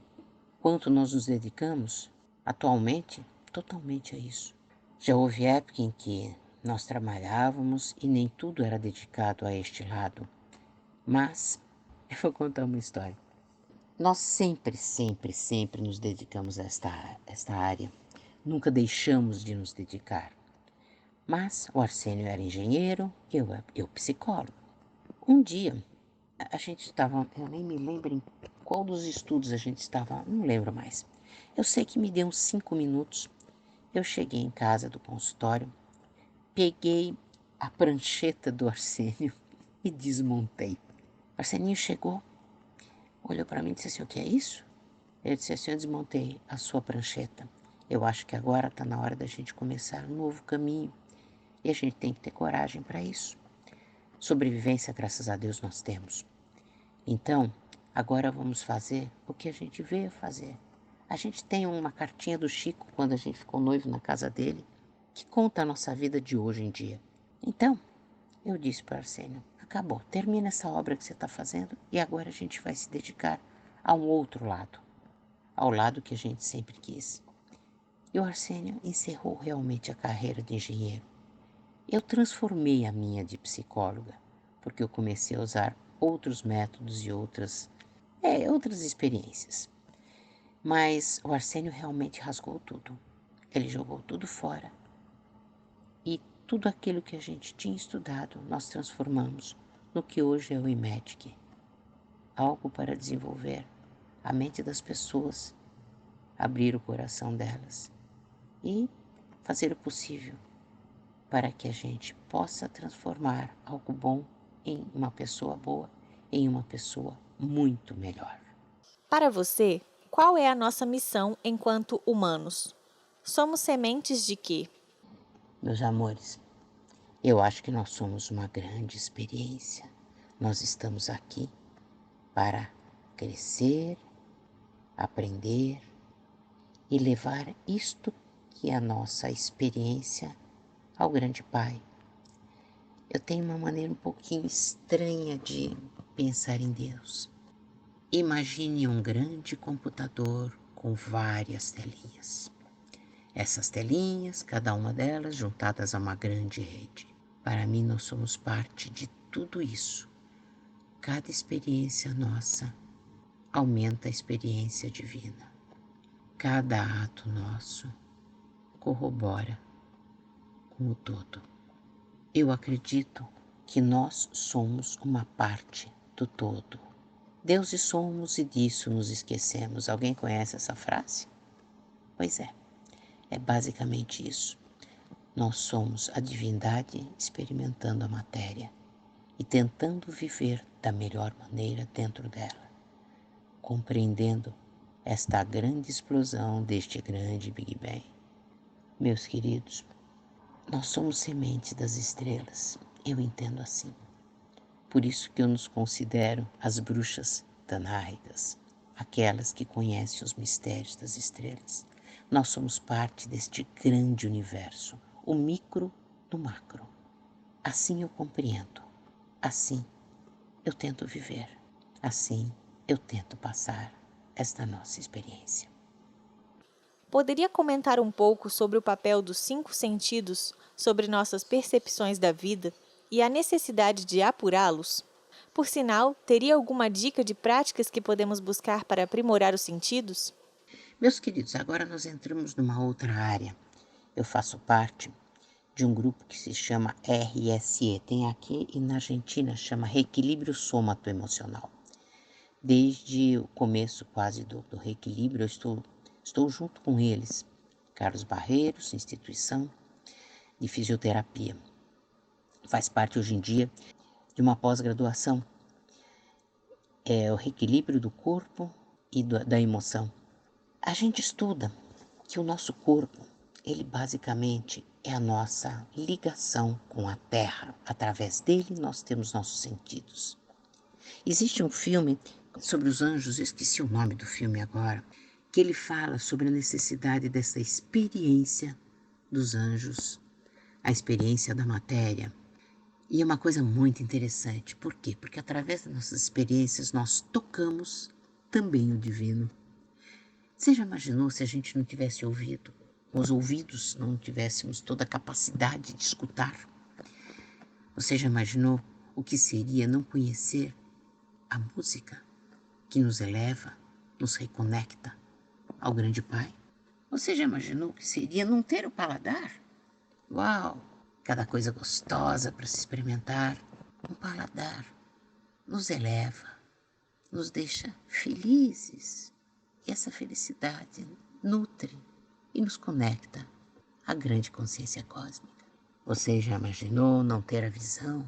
quanto nós nos dedicamos atualmente, totalmente a isso. Já houve época em que nós trabalhávamos e nem tudo era dedicado a este lado. Mas, eu vou contar uma história. Nós sempre nos dedicamos a esta área. Nunca deixamos de nos dedicar. Mas o Arsênio era engenheiro, eu psicólogo. Um dia, A gente estava, eu nem me lembro em qual dos estudos a gente estava, não lembro mais. Eu sei que me deu uns 5 minutos, eu cheguei em casa do consultório, peguei a prancheta do Arsênio e desmontei. O Arseninho chegou, olhou para mim e disse assim: o que é isso? Eu disse assim: eu desmontei a sua prancheta. Eu acho que agora está na hora da gente começar um novo caminho. E a gente tem que ter coragem para isso. Sobrevivência, graças a Deus, nós temos. Então, agora vamos fazer o que a gente veio fazer. A gente tem uma cartinha do Chico, quando a gente ficou noivo na casa dele, que conta a nossa vida de hoje em dia. Então, eu disse para Arsênio: acabou, termina essa obra que você está fazendo e agora a gente vai se dedicar a um outro lado, ao lado que a gente sempre quis. E o Arsênio encerrou realmente a carreira de engenheiro. Eu transformei a minha de psicóloga, porque eu comecei a usar outros métodos e outras experiências. Mas o Arsênio realmente rasgou tudo. Ele jogou tudo fora. E tudo aquilo que a gente tinha estudado, nós transformamos no que hoje é o IMEDIC. Algo para desenvolver a mente das pessoas, abrir o coração delas e fazer o possível para que a gente possa transformar algo bom em uma pessoa boa, em uma pessoa muito melhor. Para você, qual é a nossa missão enquanto humanos? Somos sementes de quê? Meus amores, eu acho que nós somos uma grande experiência. Nós estamos aqui para crescer, aprender e levar isto que é a nossa experiência ao grande Pai. Eu tenho uma maneira um pouquinho estranha de pensar em Deus. Imagine um grande computador com várias telinhas. Essas telinhas, cada uma delas juntadas a uma grande rede. Para mim, nós somos parte de tudo isso. Cada experiência nossa aumenta a experiência divina. Cada ato nosso corrobora com o todo. Eu acredito que nós somos uma parte do todo. Deuses somos e disso nos esquecemos. Alguém conhece essa frase? Pois é basicamente isso. Nós somos a divindade experimentando a matéria e tentando viver da melhor maneira dentro dela, compreendendo esta grande explosão deste grande Big Bang. Meus queridos, nós somos sementes das estrelas, eu entendo assim. Por isso que eu nos considero as bruxas danáricas, aquelas que conhecem os mistérios das estrelas. Nós somos parte deste grande universo, o micro do macro. Assim eu compreendo, assim eu tento viver, assim eu tento passar esta nossa experiência. Poderia comentar um pouco sobre o papel dos 5 sentidos sobre nossas percepções da vida e a necessidade de apurá-los? Por sinal, teria alguma dica de práticas que podemos buscar para aprimorar os sentidos? Meus queridos, agora nós entramos numa outra área. Eu faço parte de um grupo que se chama RSE. Tem aqui e na Argentina chama Reequilíbrio Sômato Emocional. Desde o começo quase do reequilíbrio, eu estou junto com eles. Carlos Barreiros, instituição de fisioterapia. Faz parte hoje em dia de uma pós-graduação. É o reequilíbrio do corpo e da emoção. A gente estuda que o nosso corpo, ele basicamente é a nossa ligação com a Terra. Através dele nós temos nossos sentidos. Existe um filme sobre os anjos, eu esqueci o nome do filme agora, que ele fala sobre a necessidade dessa experiência dos anjos, a experiência da matéria. E é uma coisa muito interessante. Por quê? Porque através das nossas experiências nós tocamos também o divino. Você já imaginou se a gente não tivesse ouvido? Os ouvidos não tivéssemos toda a capacidade de escutar? Você já imaginou o que seria não conhecer a música que nos eleva, nos reconecta ao grande Pai? Você já imaginou o que seria não ter o paladar? Uau! Cada coisa gostosa para se experimentar. Um paladar. nos eleva, nos deixa felizes. E essa felicidade nutre e nos conecta à grande consciência cósmica. Você já imaginou não ter a visão,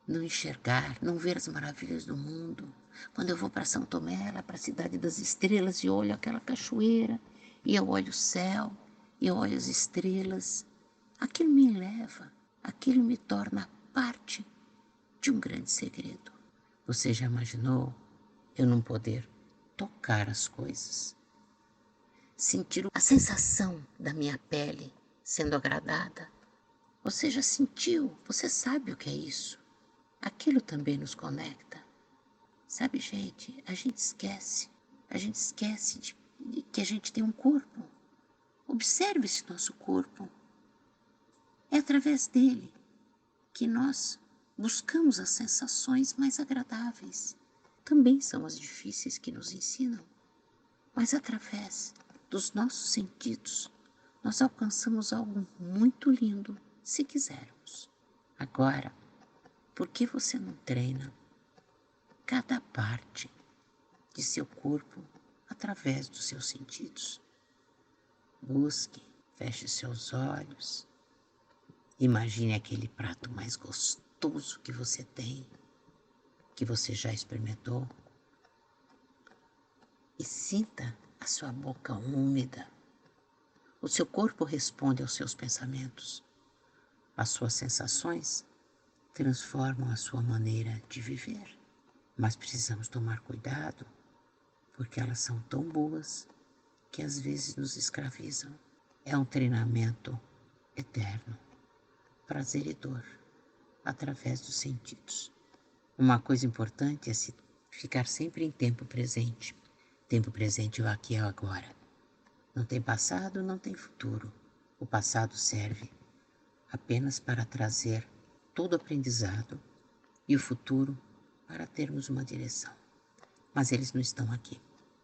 não enxergar, não ver as maravilhas do mundo? Quando eu vou para São Tomé, lá para a cidade das estrelas, e olho aquela cachoeira, e eu olho o céu, e eu olho as estrelas, aquilo me eleva, aquilo me torna parte de um grande segredo. Você já imaginou eu não poder tocar as coisas, sentir a sensação da minha pele sendo agradada? Você já sentiu, você sabe o que é isso. Aquilo também nos conecta. Sabe, gente, a gente esquece de que a gente tem um corpo. Observe esse nosso corpo. É através dele que nós buscamos as sensações mais agradáveis. Também são as difíceis que nos ensinam, mas através dos nossos sentidos, nós alcançamos algo muito lindo, se quisermos. Agora, por que você não treina cada parte de seu corpo através dos seus sentidos? Busque, feche seus olhos, imagine aquele prato mais gostoso que você tem, que você já experimentou, e sinta a sua boca úmida. O seu corpo responde aos seus pensamentos. As suas sensações transformam a sua maneira de viver. Mas precisamos tomar cuidado, porque elas são tão boas que às vezes nos escravizam. É um treinamento eterno, prazer e dor, através dos sentidos. Uma coisa importante é se ficar sempre em tempo presente. Tempo presente é o aqui e o agora. Não tem passado, não tem futuro. O passado serve apenas para trazer todo o aprendizado e o futuro para termos uma direção. Mas eles não estão aqui,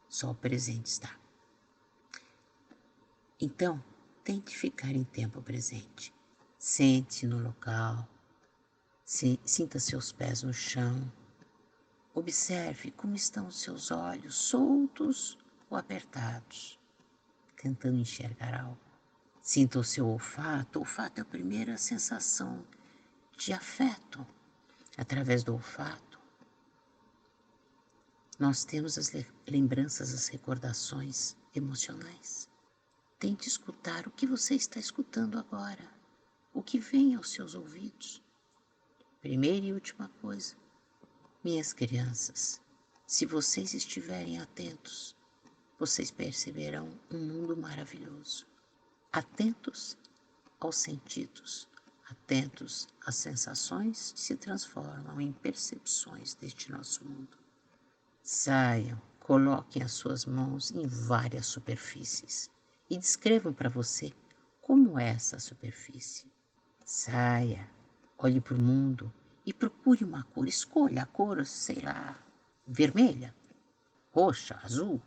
só o presente está. Então, tente ficar em tempo presente. Sente-se no local, sinta seus pés no chão. Observe como estão os seus olhos, soltos ou apertados, tentando enxergar algo. Sinta o seu olfato. O olfato é a primeira sensação de afeto. Através do olfato, nós temos as lembranças, as recordações emocionais. Tente escutar o que você está escutando agora, o que vem aos seus ouvidos. Primeira e última coisa, minhas crianças, se vocês estiverem atentos, vocês perceberão um mundo maravilhoso. Atentos aos sentidos, atentos às sensações que se transformam em percepções deste nosso mundo. Saiam, coloquem as suas mãos em várias superfícies e descrevam para você como é essa superfície. Saia, olhe para o mundo e procure uma cor. Escolha a cor, sei lá, vermelha, roxa, azul.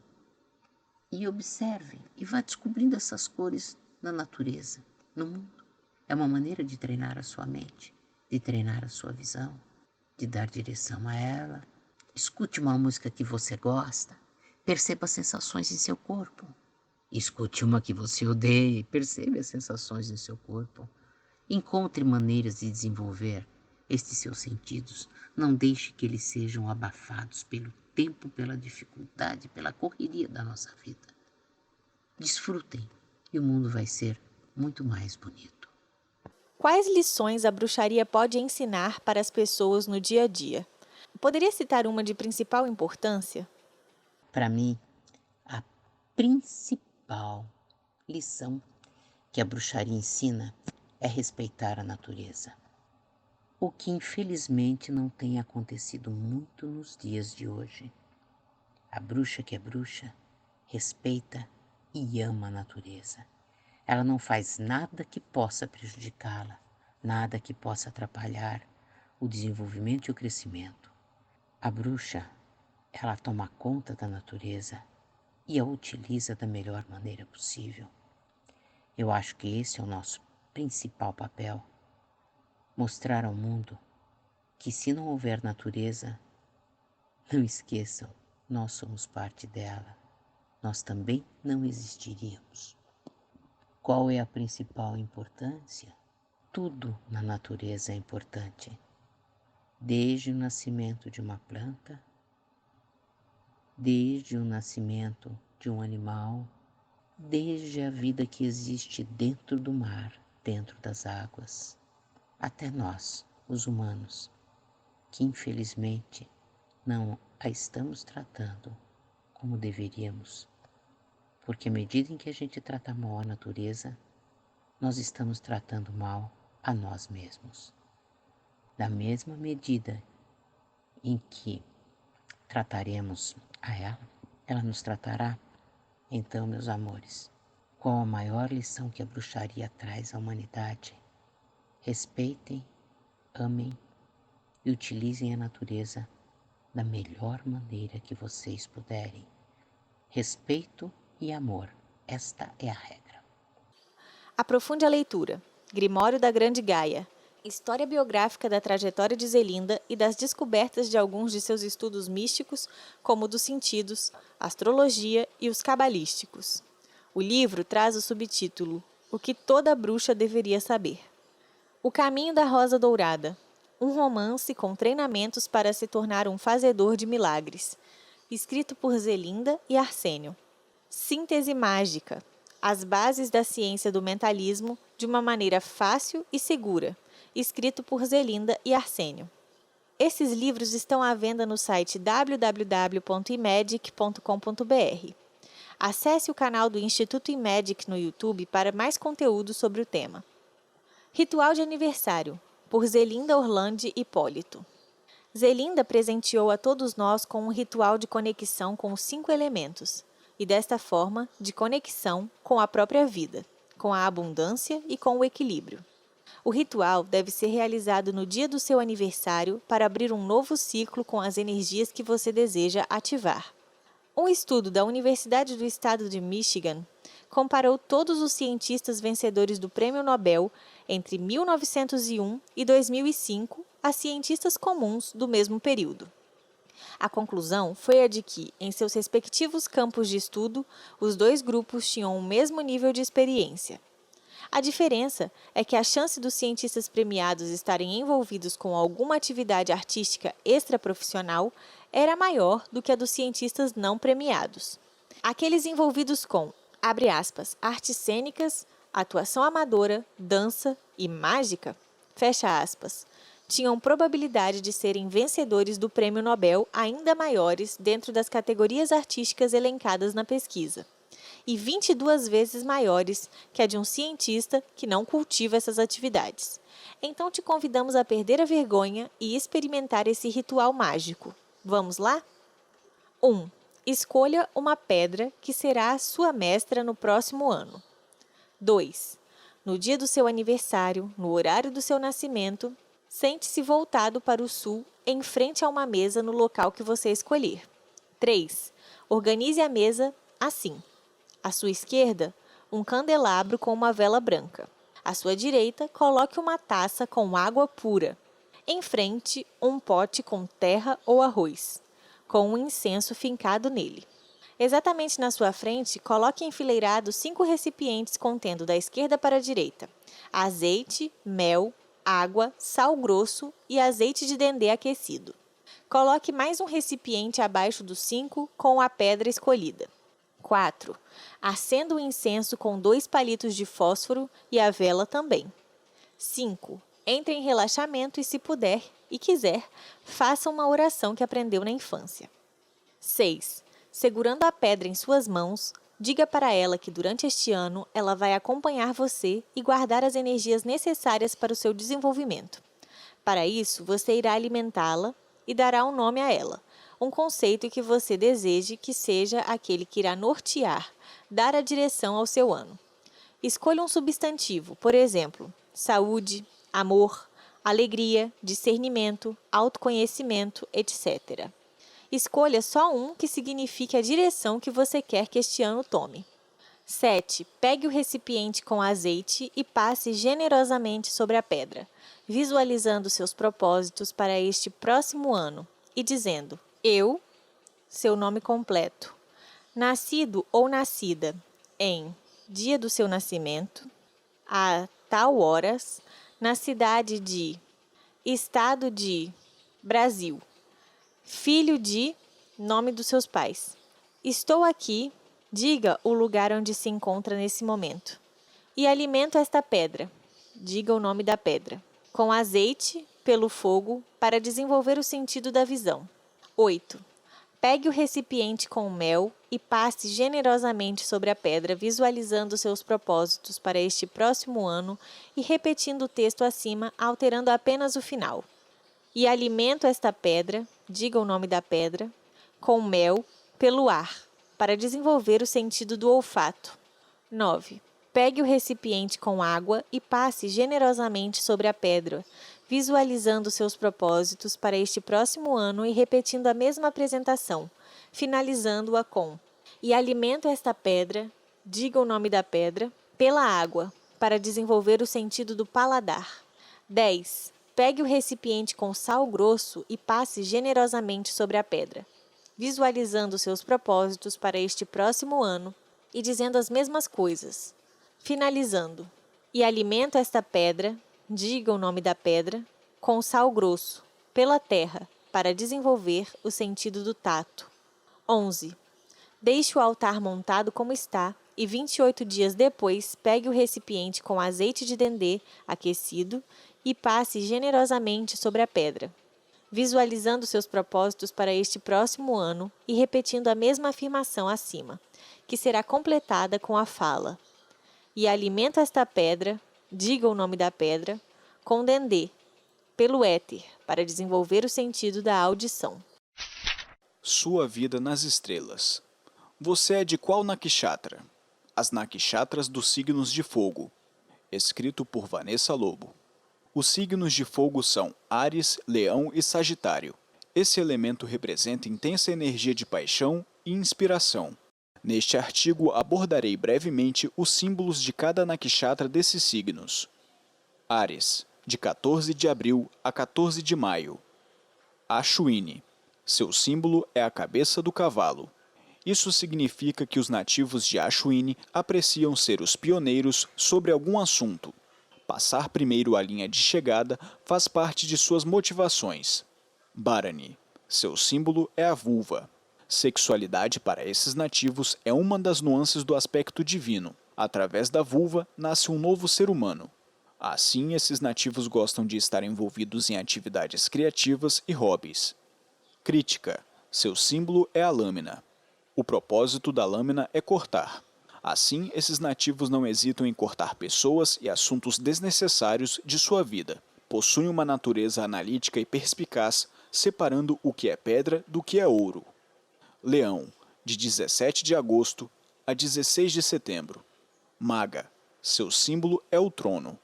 E observe e vá descobrindo essas cores na natureza, no mundo. É uma maneira de treinar a sua mente, de treinar a sua visão, de dar direção a ela. Escute uma música que você gosta, perceba as sensações em seu corpo. Escute uma que você odeia, perceba as sensações em seu corpo. Encontre maneiras de desenvolver estes seus sentidos. Não deixe que eles sejam abafados pelo tempo, pela dificuldade, pela correria da nossa vida. Desfrutem e o mundo vai ser muito mais bonito. Quais lições a bruxaria pode ensinar para as pessoas no dia a dia? Poderia citar uma de principal importância? Para mim, a principal lição que a bruxaria ensina é respeitar a natureza. O que infelizmente não tem acontecido muito nos dias de hoje. A bruxa que é bruxa respeita e ama a natureza. Ela não faz nada que possa prejudicá-la, nada que possa atrapalhar o desenvolvimento e o crescimento. A bruxa, ela toma conta da natureza e a utiliza da melhor maneira possível. Eu acho que esse é o nosso principal papel, mostrar ao mundo que se não houver natureza, Não esqueçam, nós somos parte dela. Nós também não existiríamos. Qual é a principal importância? Tudo na natureza é importante. Desde o nascimento de uma planta, desde o nascimento de um animal, desde a vida que existe dentro do mar, dentro das águas, até nós, os humanos, que infelizmente não a estamos tratando como deveríamos, porque à medida em que a gente trata mal a natureza, nós estamos tratando mal a nós mesmos. Da mesma medida em que trataremos a ela, ela nos tratará. Então, meus amores, qual a maior lição que a bruxaria traz à humanidade? Respeitem, amem e utilizem a natureza da melhor maneira que vocês puderem. Respeito e amor, esta é a regra. Aprofunde a leitura. Grimório da Grande Gaia. História biográfica da trajetória de Zelinda e das descobertas de alguns de seus estudos místicos, como dos sentidos, astrologia e os cabalísticos. O livro traz o subtítulo O que toda bruxa deveria saber. O Caminho da Rosa Dourada. Um romance com treinamentos para se tornar um fazedor de milagres. Escrito por Zelinda e Arsênio. Síntese mágica. As bases da ciência do mentalismo de uma maneira fácil e segura. Escrito por Zelinda e Arsênio. Esses livros estão à venda no site www.imedic.com.br. Acesse o canal do Instituto Imedic no YouTube para mais conteúdo sobre o tema. Ritual de Aniversário, por Zelinda Orlandi Hipólito. Zelinda presenteou a todos nós com um ritual de conexão com os 5 elementos, e desta forma, de conexão com a própria vida, com a abundância e com o equilíbrio. O ritual deve ser realizado no dia do seu aniversário para abrir um novo ciclo com as energias que você deseja ativar. Um estudo da Universidade do Estado de Michigan comparou todos os cientistas vencedores do Prêmio Nobel entre 1901 e 2005 a cientistas comuns do mesmo período. A conclusão foi a de que, em seus respectivos campos de estudo, os 2 grupos tinham o mesmo nível de experiência. A diferença é que a chance dos cientistas premiados estarem envolvidos com alguma atividade artística extraprofissional era maior do que a dos cientistas não premiados. Aqueles envolvidos com, abre aspas, artes cênicas, atuação amadora, dança e mágica, fecha aspas, tinham probabilidade de serem vencedores do Prêmio Nobel ainda maiores dentro das categorias artísticas elencadas na pesquisa, e 22 vezes maiores que a de um cientista que não cultiva essas atividades. Então te convidamos a perder a vergonha e experimentar esse ritual mágico. Vamos lá? 1. Escolha uma pedra que será a sua mestra no próximo ano. 2. No dia do seu aniversário, no horário do seu nascimento, sente-se voltado para o sul, em frente a uma mesa no local que você escolher. 3. Organize a mesa assim. À sua esquerda, um candelabro com uma vela branca. À sua direita, coloque uma taça com água pura. Em frente, um pote com terra ou arroz, com um incenso fincado nele. Exatamente na sua frente, coloque enfileirados 5 recipientes contendo da esquerda para a direita azeite, mel, água, sal grosso e azeite de dendê aquecido. Coloque mais um recipiente abaixo dos 5 com a pedra escolhida. 4. Acenda o incenso com 2 palitos de fósforo e a vela também. 5. Entre em relaxamento e, se puder e quiser, faça uma oração que aprendeu na infância. 6. Segurando a pedra em suas mãos, diga para ela que durante este ano ela vai acompanhar você e guardar as energias necessárias para o seu desenvolvimento. Para isso, você irá alimentá-la e dará um nome a ela, um conceito que você deseje que seja aquele que irá nortear, dar a direção ao seu ano. Escolha um substantivo, por exemplo, saúde, amor, alegria, discernimento, autoconhecimento, etc. Escolha só um que signifique a direção que você quer que este ano tome. 7. Pegue o recipiente com azeite e passe generosamente sobre a pedra, visualizando seus propósitos para este próximo ano e dizendo: Eu, seu nome completo. Nascido ou nascida em dia do seu nascimento, a tal horas, na cidade de, estado de, Brasil. Filho de, nome dos seus pais. Estou aqui, diga o lugar onde se encontra nesse momento. E alimento esta pedra, diga o nome da pedra, com azeite, pelo fogo, para desenvolver o sentido da visão. 8. Pegue o recipiente com mel e passe generosamente sobre a pedra, visualizando seus propósitos para este próximo ano e repetindo o texto acima, alterando apenas o final. E alimento esta pedra, diga o nome da pedra, com mel, pelo ar, para desenvolver o sentido do olfato. 9. Pegue o recipiente com água e passe generosamente sobre a pedra, visualizando seus propósitos para este próximo ano e repetindo a mesma apresentação, finalizando-a com: e alimento esta pedra, diga o nome da pedra, pela água, para desenvolver o sentido do paladar. 10. Pegue o recipiente com sal grosso e passe generosamente sobre a pedra, visualizando seus propósitos para este próximo ano e dizendo as mesmas coisas, finalizando: e alimento esta pedra, diga o nome da pedra, com sal grosso, pela terra, para desenvolver o sentido do tato. 11. Deixe o altar montado como está e 28 dias depois pegue o recipiente com azeite de dendê aquecido e passe generosamente sobre a pedra, visualizando seus propósitos para este próximo ano e repetindo a mesma afirmação acima, que será completada com a fala: e alimento esta pedra, diga o nome da pedra, com dendê, pelo éter, para desenvolver o sentido da audição. Sua vida nas estrelas. Você é de qual nakshatra? As nakshatras dos signos de fogo. Escrito por Vanessa Lobo. Os signos de fogo são Áries, Leão e Sagitário. Esse elemento representa intensa energia de paixão e inspiração. Neste artigo abordarei brevemente os símbolos de cada nakshatra desses signos. Áries, de 14 de abril a 14 de maio. Ashwini. Seu símbolo é a cabeça do cavalo. Isso significa que os nativos de Ashwini apreciam ser os pioneiros sobre algum assunto. Passar primeiro a linha de chegada faz parte de suas motivações. Bharani. Seu símbolo é a vulva. Sexualidade para esses nativos é uma das nuances do aspecto divino. Através da vulva nasce um novo ser humano. Assim, esses nativos gostam de estar envolvidos em atividades criativas e hobbies. Crítica. Seu símbolo é a lâmina. O propósito da lâmina é cortar. Assim, esses nativos não hesitam em cortar pessoas e assuntos desnecessários de sua vida. Possuem uma natureza analítica e perspicaz, separando o que é pedra do que é ouro. Leão, de 17 de agosto a 16 de setembro. Maga. Seu símbolo é o trono.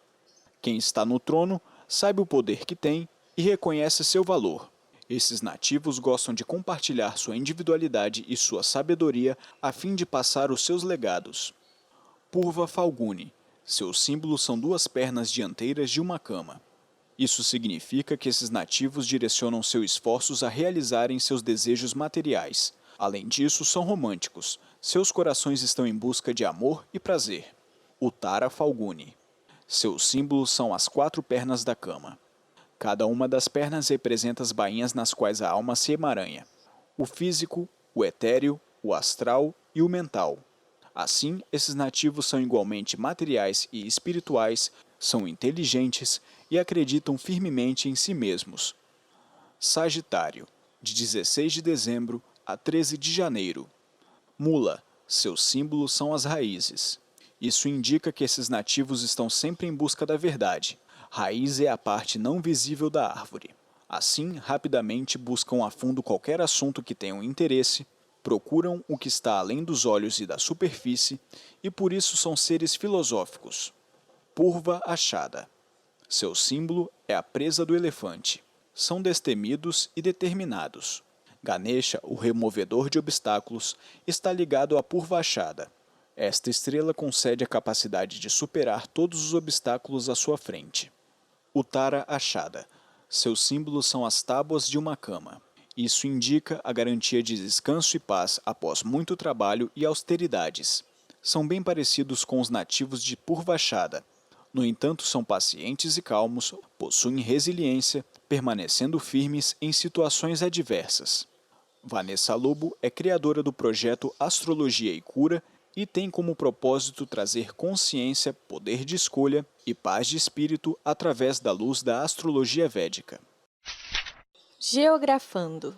Quem está no trono sabe o poder que tem e reconhece seu valor. Esses nativos gostam de compartilhar sua individualidade e sua sabedoria a fim de passar os seus legados. Purva Falguni. Seus símbolos são duas pernas dianteiras de uma cama. Isso significa que esses nativos direcionam seus esforços a realizarem seus desejos materiais. Além disso, são românticos. Seus corações estão em busca de amor e prazer. Uttara Falguni. Seus símbolos são as 4 pernas da cama. Cada uma das pernas representa as bainhas nas quais a alma se emaranha. O físico, o etéreo, o astral e o mental. Assim, esses nativos são igualmente materiais e espirituais, são inteligentes e acreditam firmemente em si mesmos. Sagitário, de 16 de dezembro a 13 de janeiro. Mula, seus símbolos são as raízes. Isso indica que esses nativos estão sempre em busca da verdade. Raiz é a parte não visível da árvore. Assim, rapidamente buscam a fundo qualquer assunto que tenham interesse, procuram o que está além dos olhos e da superfície, e por isso são seres filosóficos. Purva Achada. Seu símbolo é a presa do elefante. São destemidos e determinados. Ganesha, o removedor de obstáculos, está ligado à Purva Achada. Esta estrela concede a capacidade de superar todos os obstáculos à sua frente. Uttara Achada. Seus símbolos são as tábuas de uma cama. Isso indica a garantia de descanso e paz após muito trabalho e austeridades. São bem parecidos com os nativos de Purvachada. No entanto, são pacientes e calmos, possuem resiliência, permanecendo firmes em situações adversas. Vanessa Lobo é criadora do projeto Astrologia e Cura e tem como propósito trazer consciência, poder de escolha e paz de espírito através da luz da astrologia védica. Geografando.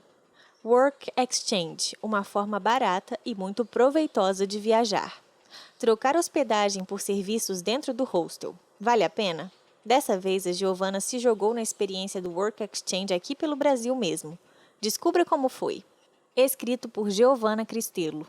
Work Exchange, uma forma barata e muito proveitosa de viajar. Trocar hospedagem por serviços dentro do hostel. Vale a pena? Dessa vez, a Giovana se jogou na experiência do Work Exchange aqui pelo Brasil mesmo. Descubra como foi. Escrito por Giovana Cristelo.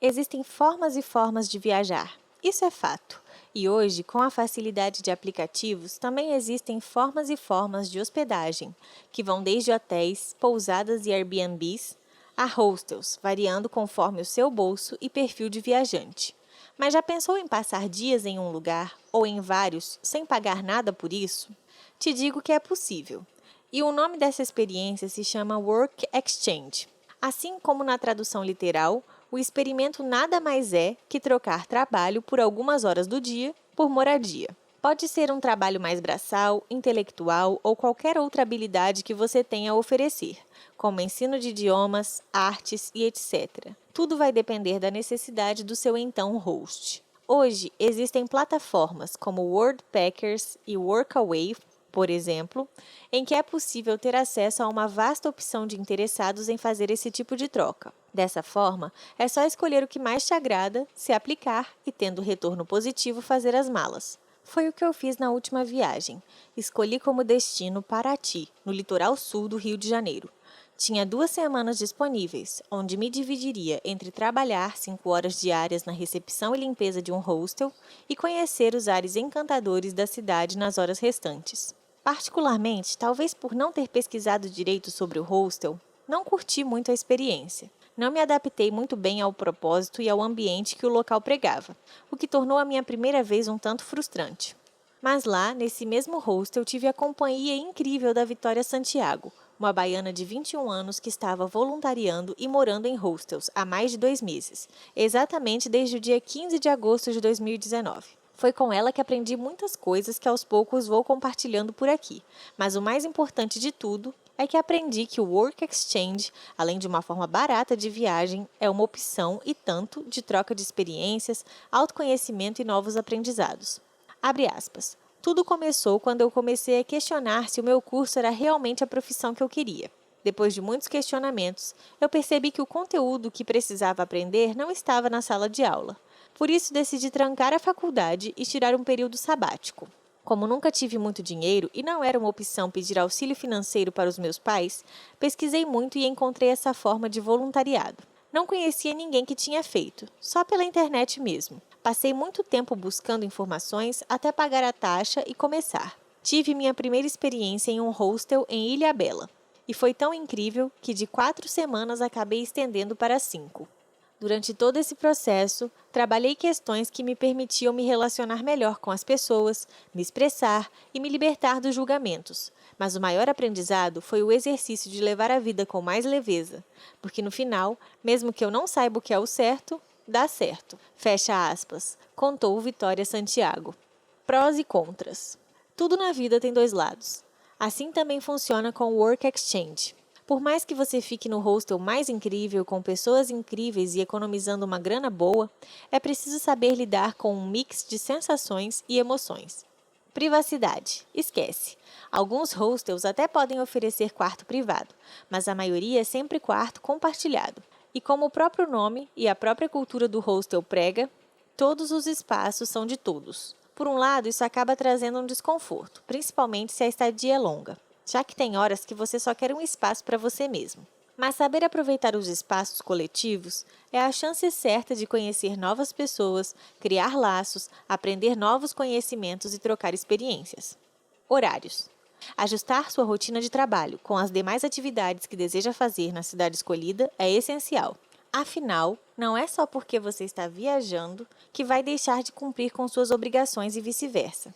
Existem formas e formas de viajar. Isso é fato. E hoje, com a facilidade de aplicativos, também existem formas e formas de hospedagem, que vão desde hotéis, pousadas e Airbnbs, a hostels, variando conforme o seu bolso e perfil de viajante. Mas já pensou em passar dias em um lugar, ou em vários, sem pagar nada por isso? Te digo que é possível. E o nome dessa experiência se chama Work Exchange. Assim como na tradução literal, o experimento nada mais é que trocar trabalho por algumas horas do dia por moradia. Pode ser um trabalho mais braçal, intelectual ou qualquer outra habilidade que você tenha a oferecer, como ensino de idiomas, artes e etc. Tudo vai depender da necessidade do seu então host. Hoje, existem plataformas como Worldpackers e Workaway, por exemplo, em que é possível ter acesso a uma vasta opção de interessados em fazer esse tipo de troca. Dessa forma, é só escolher o que mais te agrada, se aplicar e, tendo retorno positivo, fazer as malas. Foi o que eu fiz na última viagem. Escolhi como destino Paraty, no litoral sul do Rio de Janeiro. Tinha 2 semanas disponíveis, onde me dividiria entre trabalhar 5 horas diárias na recepção e limpeza de um hostel e conhecer os ares encantadores da cidade nas horas restantes. Particularmente, talvez por não ter pesquisado direito sobre o hostel, não curti muito a experiência. Não me adaptei muito bem ao propósito e ao ambiente que o local pregava, o que tornou a minha primeira vez um tanto frustrante. Mas lá, nesse mesmo hostel, tive a companhia incrível da Vitória Santiago, uma baiana de 21 anos que estava voluntariando e morando em hostels há mais de 2 meses, exatamente desde o dia 15 de agosto de 2019. Foi com ela que aprendi muitas coisas que aos poucos vou compartilhando por aqui, mas o mais importante de tudo é que aprendi que o Work Exchange, além de uma forma barata de viagem, é uma opção e tanto de troca de experiências, autoconhecimento e novos aprendizados. Abre aspas. Tudo começou quando eu comecei a questionar se o meu curso era realmente a profissão que eu queria. Depois de muitos questionamentos, eu percebi que o conteúdo que precisava aprender não estava na sala de aula. Por isso, decidi trancar a faculdade e tirar um período sabático. Como nunca tive muito dinheiro e não era uma opção pedir auxílio financeiro para os meus pais, pesquisei muito e encontrei essa forma de voluntariado. Não conhecia ninguém que tinha feito, só pela internet mesmo. Passei muito tempo buscando informações até pagar a taxa e começar. Tive minha primeira experiência em um hostel em Ilhabela. E foi tão incrível que de 4 semanas acabei estendendo para 5. Durante todo esse processo, trabalhei questões que me permitiam me relacionar melhor com as pessoas, me expressar e me libertar dos julgamentos. Mas o maior aprendizado foi o exercício de levar a vida com mais leveza, porque no final, mesmo que eu não saiba o que é o certo, dá certo. Fecha aspas, contou Vitória Santiago. Prós e contras. Tudo na vida tem 2 lados. Assim também funciona com o Work Exchange. Por mais que você fique no hostel mais incrível, com pessoas incríveis e economizando uma grana boa, é preciso saber lidar com um mix de sensações e emoções. Privacidade. Esquece. Alguns hostels até podem oferecer quarto privado, mas a maioria é sempre quarto compartilhado. E como o próprio nome e a própria cultura do hostel prega, todos os espaços são de todos. Por um lado, isso acaba trazendo um desconforto, principalmente se a estadia é longa, já que tem horas que você só quer um espaço para você mesmo. Mas saber aproveitar os espaços coletivos é a chance certa de conhecer novas pessoas, criar laços, aprender novos conhecimentos e trocar experiências. Horários. Ajustar sua rotina de trabalho com as demais atividades que deseja fazer na cidade escolhida é essencial. Afinal, não é só porque você está viajando que vai deixar de cumprir com suas obrigações e vice-versa.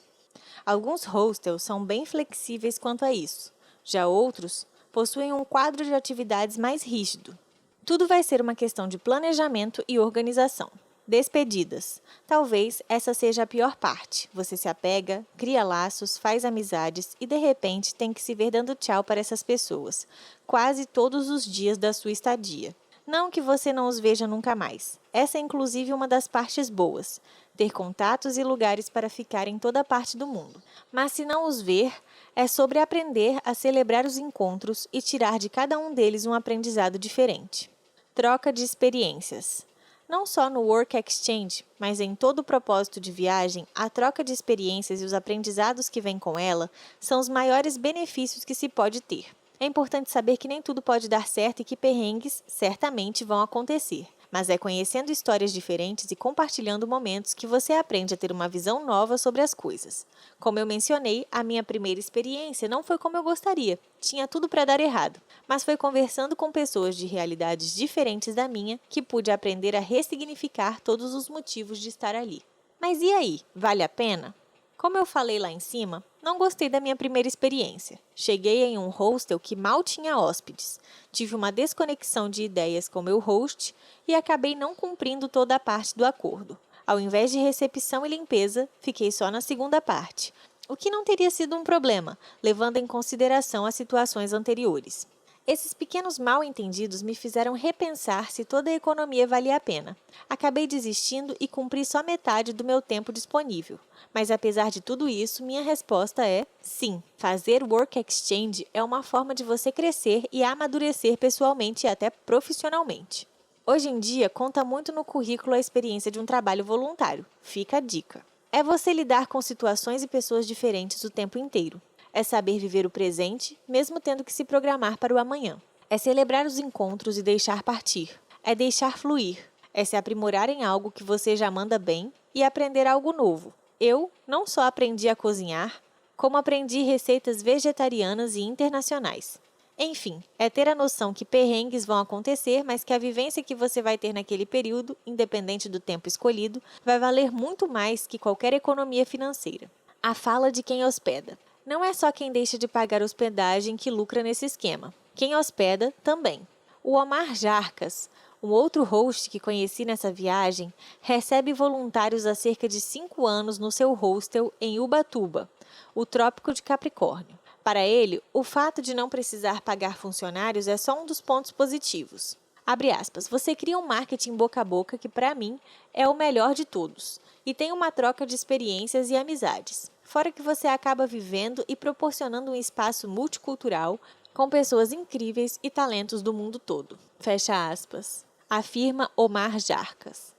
Alguns hostels são bem flexíveis quanto a isso. Já outros possuem um quadro de atividades mais rígido. Tudo vai ser uma questão de planejamento e organização. Despedidas. Talvez essa seja a pior parte. Você se apega, cria laços, faz amizades e, de repente, tem que se ver dando tchau para essas pessoas, quase todos os dias da sua estadia. Não que você não os veja nunca mais. Essa é, inclusive, uma das partes boas. Ter contatos e lugares para ficar em toda parte do mundo. Mas se não os ver, é sobre aprender a celebrar os encontros e tirar de cada um deles um aprendizado diferente. Troca de experiências. Não só no Work Exchange, mas em todo o propósito de viagem, a troca de experiências e os aprendizados que vêm com ela são os maiores benefícios que se pode ter. É importante saber que nem tudo pode dar certo e que perrengues certamente vão acontecer. Mas é conhecendo histórias diferentes e compartilhando momentos que você aprende a ter uma visão nova sobre as coisas. Como eu mencionei, a minha primeira experiência não foi como eu gostaria, tinha tudo para dar errado. Mas foi conversando com pessoas de realidades diferentes da minha que pude aprender a ressignificar todos os motivos de estar ali. Mas e aí, vale a pena? Como eu falei lá em cima, não gostei da minha primeira experiência. Cheguei em um hostel que mal tinha hóspedes. Tive uma desconexão de ideias com meu host e acabei não cumprindo toda a parte do acordo. Ao invés de recepção e limpeza, fiquei só na segunda parte, o que não teria sido um problema, levando em consideração as situações anteriores. Esses pequenos mal-entendidos me fizeram repensar se toda a economia valia a pena. Acabei desistindo e cumpri só metade do meu tempo disponível. Mas apesar de tudo isso, minha resposta é sim. Fazer Work Exchange é uma forma de você crescer e amadurecer pessoalmente e até profissionalmente. Hoje em dia, conta muito no currículo a experiência de um trabalho voluntário. Fica a dica. É você lidar com situações e pessoas diferentes o tempo inteiro. É saber viver o presente, mesmo tendo que se programar para o amanhã. É celebrar os encontros e deixar partir. É deixar fluir. É se aprimorar em algo que você já manda bem e aprender algo novo. Eu não só aprendi a cozinhar, como aprendi receitas vegetarianas e internacionais. Enfim, é ter a noção que perrengues vão acontecer, mas que a vivência que você vai ter naquele período, independente do tempo escolhido, vai valer muito mais que qualquer economia financeira. A fala de quem hospeda. Não é só quem deixa de pagar hospedagem que lucra nesse esquema. Quem hospeda também. O Omar Jarcas, um outro host que conheci nessa viagem, recebe voluntários há cerca de 5 anos no seu hostel em Ubatuba, o Trópico de Capricórnio. Para ele, o fato de não precisar pagar funcionários é só um dos pontos positivos. Abre aspas, você cria um marketing boca a boca que, para mim, é o melhor de todos, e tem uma troca de experiências e amizades. Fora que você acaba vivendo e proporcionando um espaço multicultural com pessoas incríveis e talentos do mundo todo. Fecha aspas. Afirma Omar Jarcas.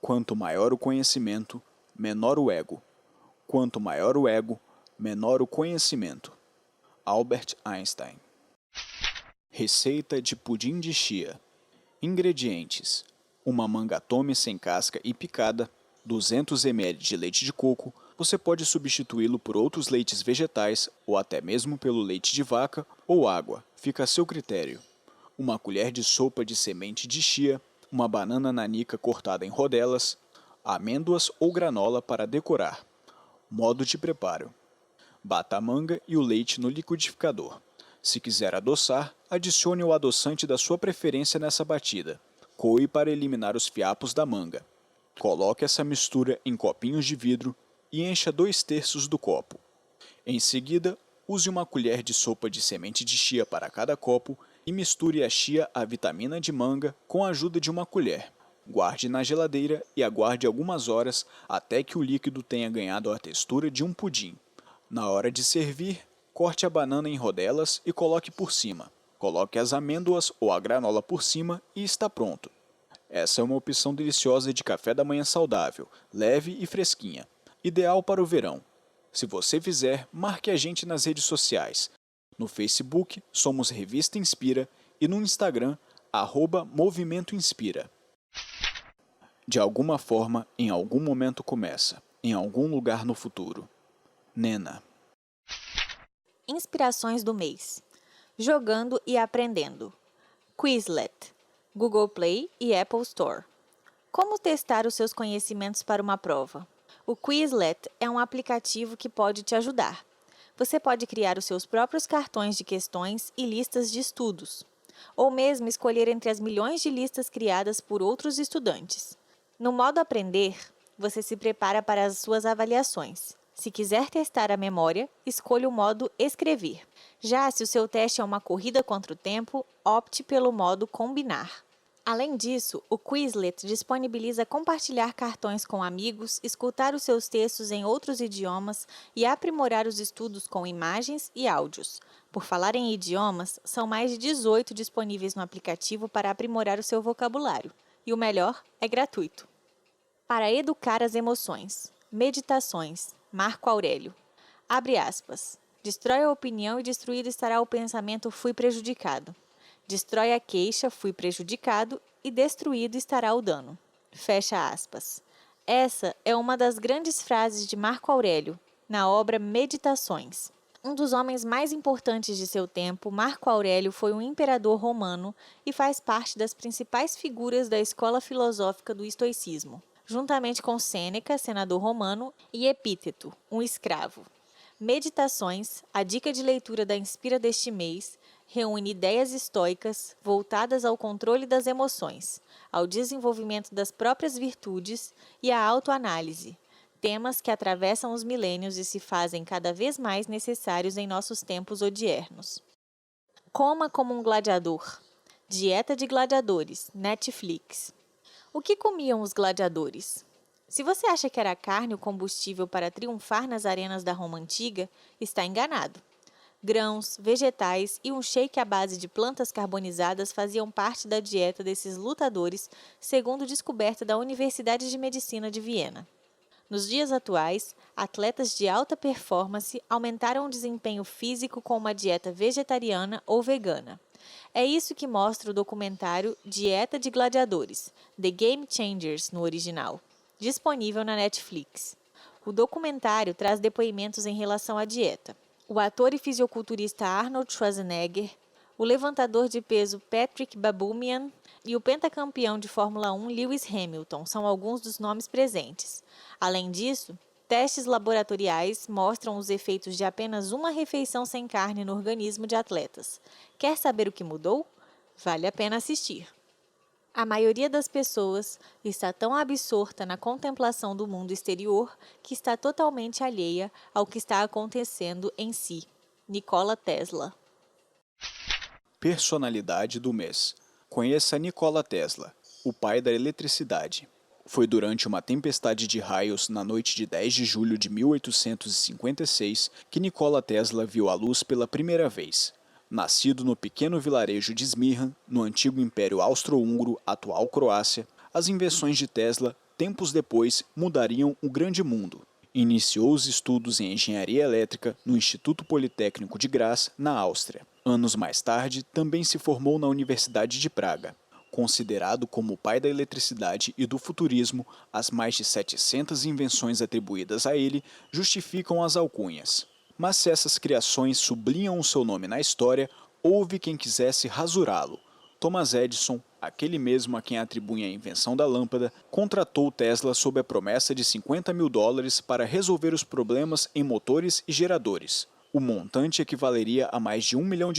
Quanto maior o conhecimento, menor o ego. Quanto maior o ego, menor o conhecimento. Albert Einstein. Receita de pudim de chia. Ingredientes: uma manga tome sem casca e picada, 200 ml de leite de coco. Você pode substituí-lo por outros leites vegetais ou até mesmo pelo leite de vaca ou água, fica a seu critério. Uma colher de sopa de semente de chia, uma banana nanica cortada em rodelas, amêndoas ou granola para decorar. Modo de preparo: bata a manga e o leite no liquidificador. Se quiser adoçar, adicione o adoçante da sua preferência nessa batida. Coe para eliminar os fiapos da manga. Coloque essa mistura em copinhos de vidro e encha 2/3 do copo. Em seguida, use uma colher de sopa de semente de chia para cada copo e misture a chia à vitamina de manga com a ajuda de uma colher. Guarde na geladeira e aguarde algumas horas até que o líquido tenha ganhado a textura de um pudim. Na hora de servir, corte a banana em rodelas e coloque por cima. Coloque as amêndoas ou a granola por cima e está pronto. Essa é uma opção deliciosa de café da manhã saudável, leve e fresquinha. Ideal para o verão. Se você fizer, marque a gente nas redes sociais. No Facebook, somos Revista Inspira e no Instagram, @Movimento Inspira. De alguma forma, em algum momento começa, em algum lugar no futuro. Nena. Inspirações do mês. Jogando e aprendendo. Quizlet, Google Play e Apple Store. Como testar os seus conhecimentos para uma prova? O Quizlet é um aplicativo que pode te ajudar. Você pode criar os seus próprios cartões de questões e listas de estudos, ou mesmo escolher entre as milhões de listas criadas por outros estudantes. No modo aprender, você se prepara para as suas avaliações. Se quiser testar a memória, escolha o modo escrever. Já se o seu teste é uma corrida contra o tempo, opte pelo modo combinar. Além disso, o Quizlet disponibiliza compartilhar cartões com amigos, escutar os seus textos em outros idiomas e aprimorar os estudos com imagens e áudios. Por falar em idiomas, são mais de 18 disponíveis no aplicativo para aprimorar o seu vocabulário. E o melhor, é gratuito. Para educar as emoções. Meditações. Marco Aurélio. Abre aspas. Destrói a opinião e destruído estará o pensamento fui prejudicado. Destrói a queixa, fui prejudicado, e destruído estará o dano. Fecha aspas. Essa é uma das grandes frases de Marco Aurélio, na obra Meditações. Um dos homens mais importantes de seu tempo, Marco Aurélio foi um imperador romano e faz parte das principais figuras da escola filosófica do estoicismo, juntamente com Sêneca, senador romano, e Epíteto, um escravo. Meditações, a dica de leitura da Inspira deste mês, reúne ideias estoicas voltadas ao controle das emoções, ao desenvolvimento das próprias virtudes e à autoanálise, temas que atravessam os milênios e se fazem cada vez mais necessários em nossos tempos odiernos. Coma como um gladiador. Dieta de gladiadores, Netflix. O que comiam os gladiadores? Se você acha que era carne o combustível para triunfar nas arenas da Roma Antiga, está enganado. Grãos, vegetais e um shake à base de plantas carbonizadas faziam parte da dieta desses lutadores, segundo descoberta da Universidade de Medicina de Viena. Nos dias atuais, atletas de alta performance aumentaram o desempenho físico com uma dieta vegetariana ou vegana. É isso que mostra o documentário Dieta de Gladiadores, The Game Changers no original, disponível na Netflix. O documentário traz depoimentos em relação à dieta. O ator e fisiculturista Arnold Schwarzenegger, o levantador de peso Patrick Baboumian e o pentacampeão de Fórmula 1 Lewis Hamilton são alguns dos nomes presentes. Além disso, testes laboratoriais mostram os efeitos de apenas uma refeição sem carne no organismo de atletas. Quer saber o que mudou? Vale a pena assistir. A maioria das pessoas está tão absorta na contemplação do mundo exterior que está totalmente alheia ao que está acontecendo em si. Nikola Tesla. Personalidade do mês. Conheça Nikola Tesla, o pai da eletricidade. Foi durante uma tempestade de raios na noite de 10 de julho de 1856 que Nikola Tesla viu a luz pela primeira vez. Nascido no pequeno vilarejo de Smirna, no antigo Império Austro-Húngaro, atual Croácia, as invenções de Tesla, tempos depois, mudariam o grande mundo. Iniciou os estudos em engenharia elétrica no Instituto Politécnico de Graz, na Áustria. Anos mais tarde, também se formou na Universidade de Praga. Considerado como o pai da eletricidade e do futurismo, as mais de 700 invenções atribuídas a ele justificam as alcunhas. Mas se essas criações sublinham o seu nome na história, houve quem quisesse rasurá-lo. Thomas Edison, aquele mesmo a quem atribuem a invenção da lâmpada, contratou Tesla sob a promessa de $50 mil para resolver os problemas em motores e geradores. O montante equivaleria a mais de $1 milhão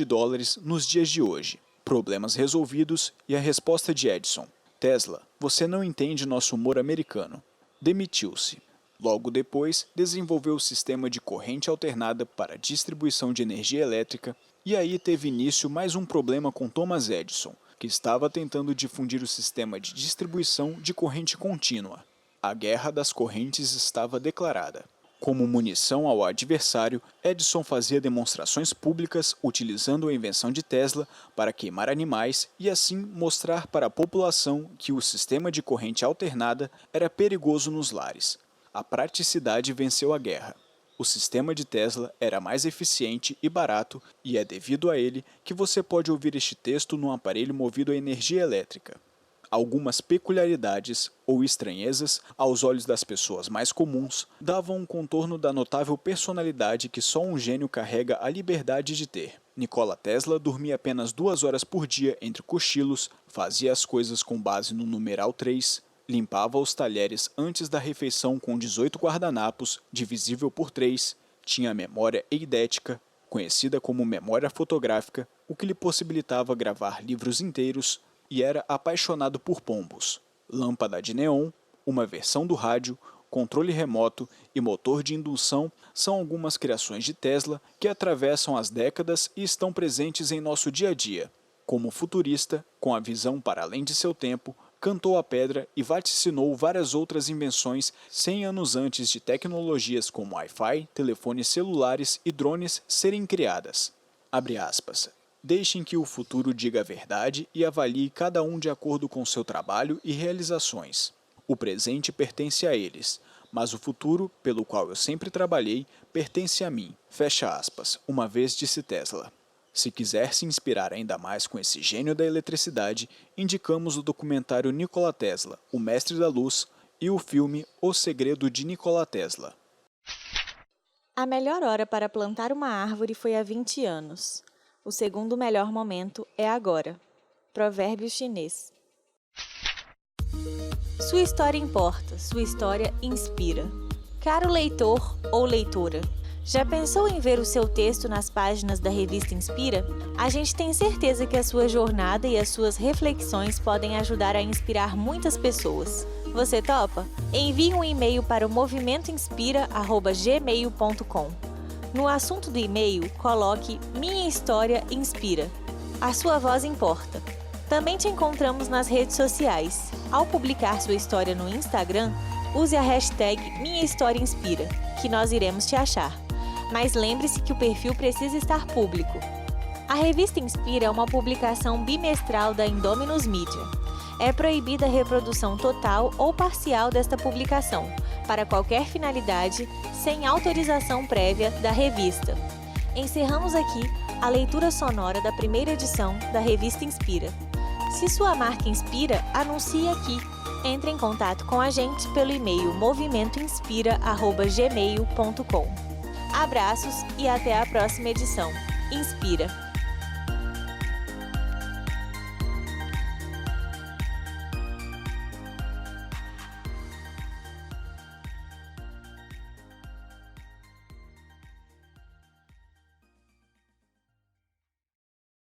nos dias de hoje. Problemas resolvidos e a resposta de Edison: Tesla, você não entende nosso humor americano. Demitiu-se. Logo depois, desenvolveu o sistema de corrente alternada para distribuição de energia elétrica, e aí teve início mais um problema com Thomas Edison, que estava tentando difundir o sistema de distribuição de corrente contínua. A guerra das correntes estava declarada. Como munição ao adversário, Edison fazia demonstrações públicas utilizando a invenção de Tesla para queimar animais e assim mostrar para a população que o sistema de corrente alternada era perigoso nos lares. A praticidade venceu a guerra. O sistema de Tesla era mais eficiente e barato, e é devido a ele que você pode ouvir este texto num aparelho movido a energia elétrica. Algumas peculiaridades ou estranhezas, aos olhos das pessoas mais comuns, davam um contorno da notável personalidade que só um gênio carrega a liberdade de ter. Nikola Tesla dormia apenas 2 horas por dia entre cochilos, fazia as coisas com base no numeral 3, limpava os talheres antes da refeição com 18 guardanapos, divisível por 3, tinha memória eidética, conhecida como memória fotográfica, o que lhe possibilitava gravar livros inteiros, e era apaixonado por pombos. Lâmpada de neon, uma versão do rádio, controle remoto e motor de indução são algumas criações de Tesla que atravessam as décadas e estão presentes em nosso dia a dia. Como futurista, com a visão para além de seu tempo, cantou a pedra e vaticinou várias outras invenções 100 anos antes de tecnologias como Wi-Fi, telefones celulares e drones serem criadas. Abre aspas. Deixem que o futuro diga a verdade e avalie cada um de acordo com seu trabalho e realizações. O presente pertence a eles, mas o futuro, pelo qual eu sempre trabalhei, pertence a mim. Fecha aspas, uma vez disse Tesla. Se quiser se inspirar ainda mais com esse gênio da eletricidade, indicamos o documentário Nikola Tesla, o Mestre da Luz, e o filme O Segredo de Nikola Tesla. A melhor hora para plantar uma árvore foi há 20 anos. O segundo melhor momento é agora. Provérbio chinês. Sua história importa, sua história inspira. Caro leitor ou leitora, já pensou em ver o seu texto nas páginas da revista Inspira? A gente tem certeza que a sua jornada e as suas reflexões podem ajudar a inspirar muitas pessoas. Você topa? Envie um e-mail para o movimentoinspira@gmail.com. No assunto do e-mail, coloque Minha História Inspira. A sua voz importa. Também te encontramos nas redes sociais. Ao publicar sua história no Instagram, use a hashtag Minha História Inspira, que nós iremos te achar. Mas lembre-se que o perfil precisa estar público. A revista Inspira é uma publicação bimestral da Indominus Mídia. É proibida a reprodução total ou parcial desta publicação, para qualquer finalidade, sem autorização prévia da revista. Encerramos aqui a leitura sonora da primeira edição da revista Inspira. Se sua marca inspira, anuncie aqui. Entre em contato com a gente pelo e-mail movimentoinspira@gmail.com. Abraços e até a próxima edição. Inspira!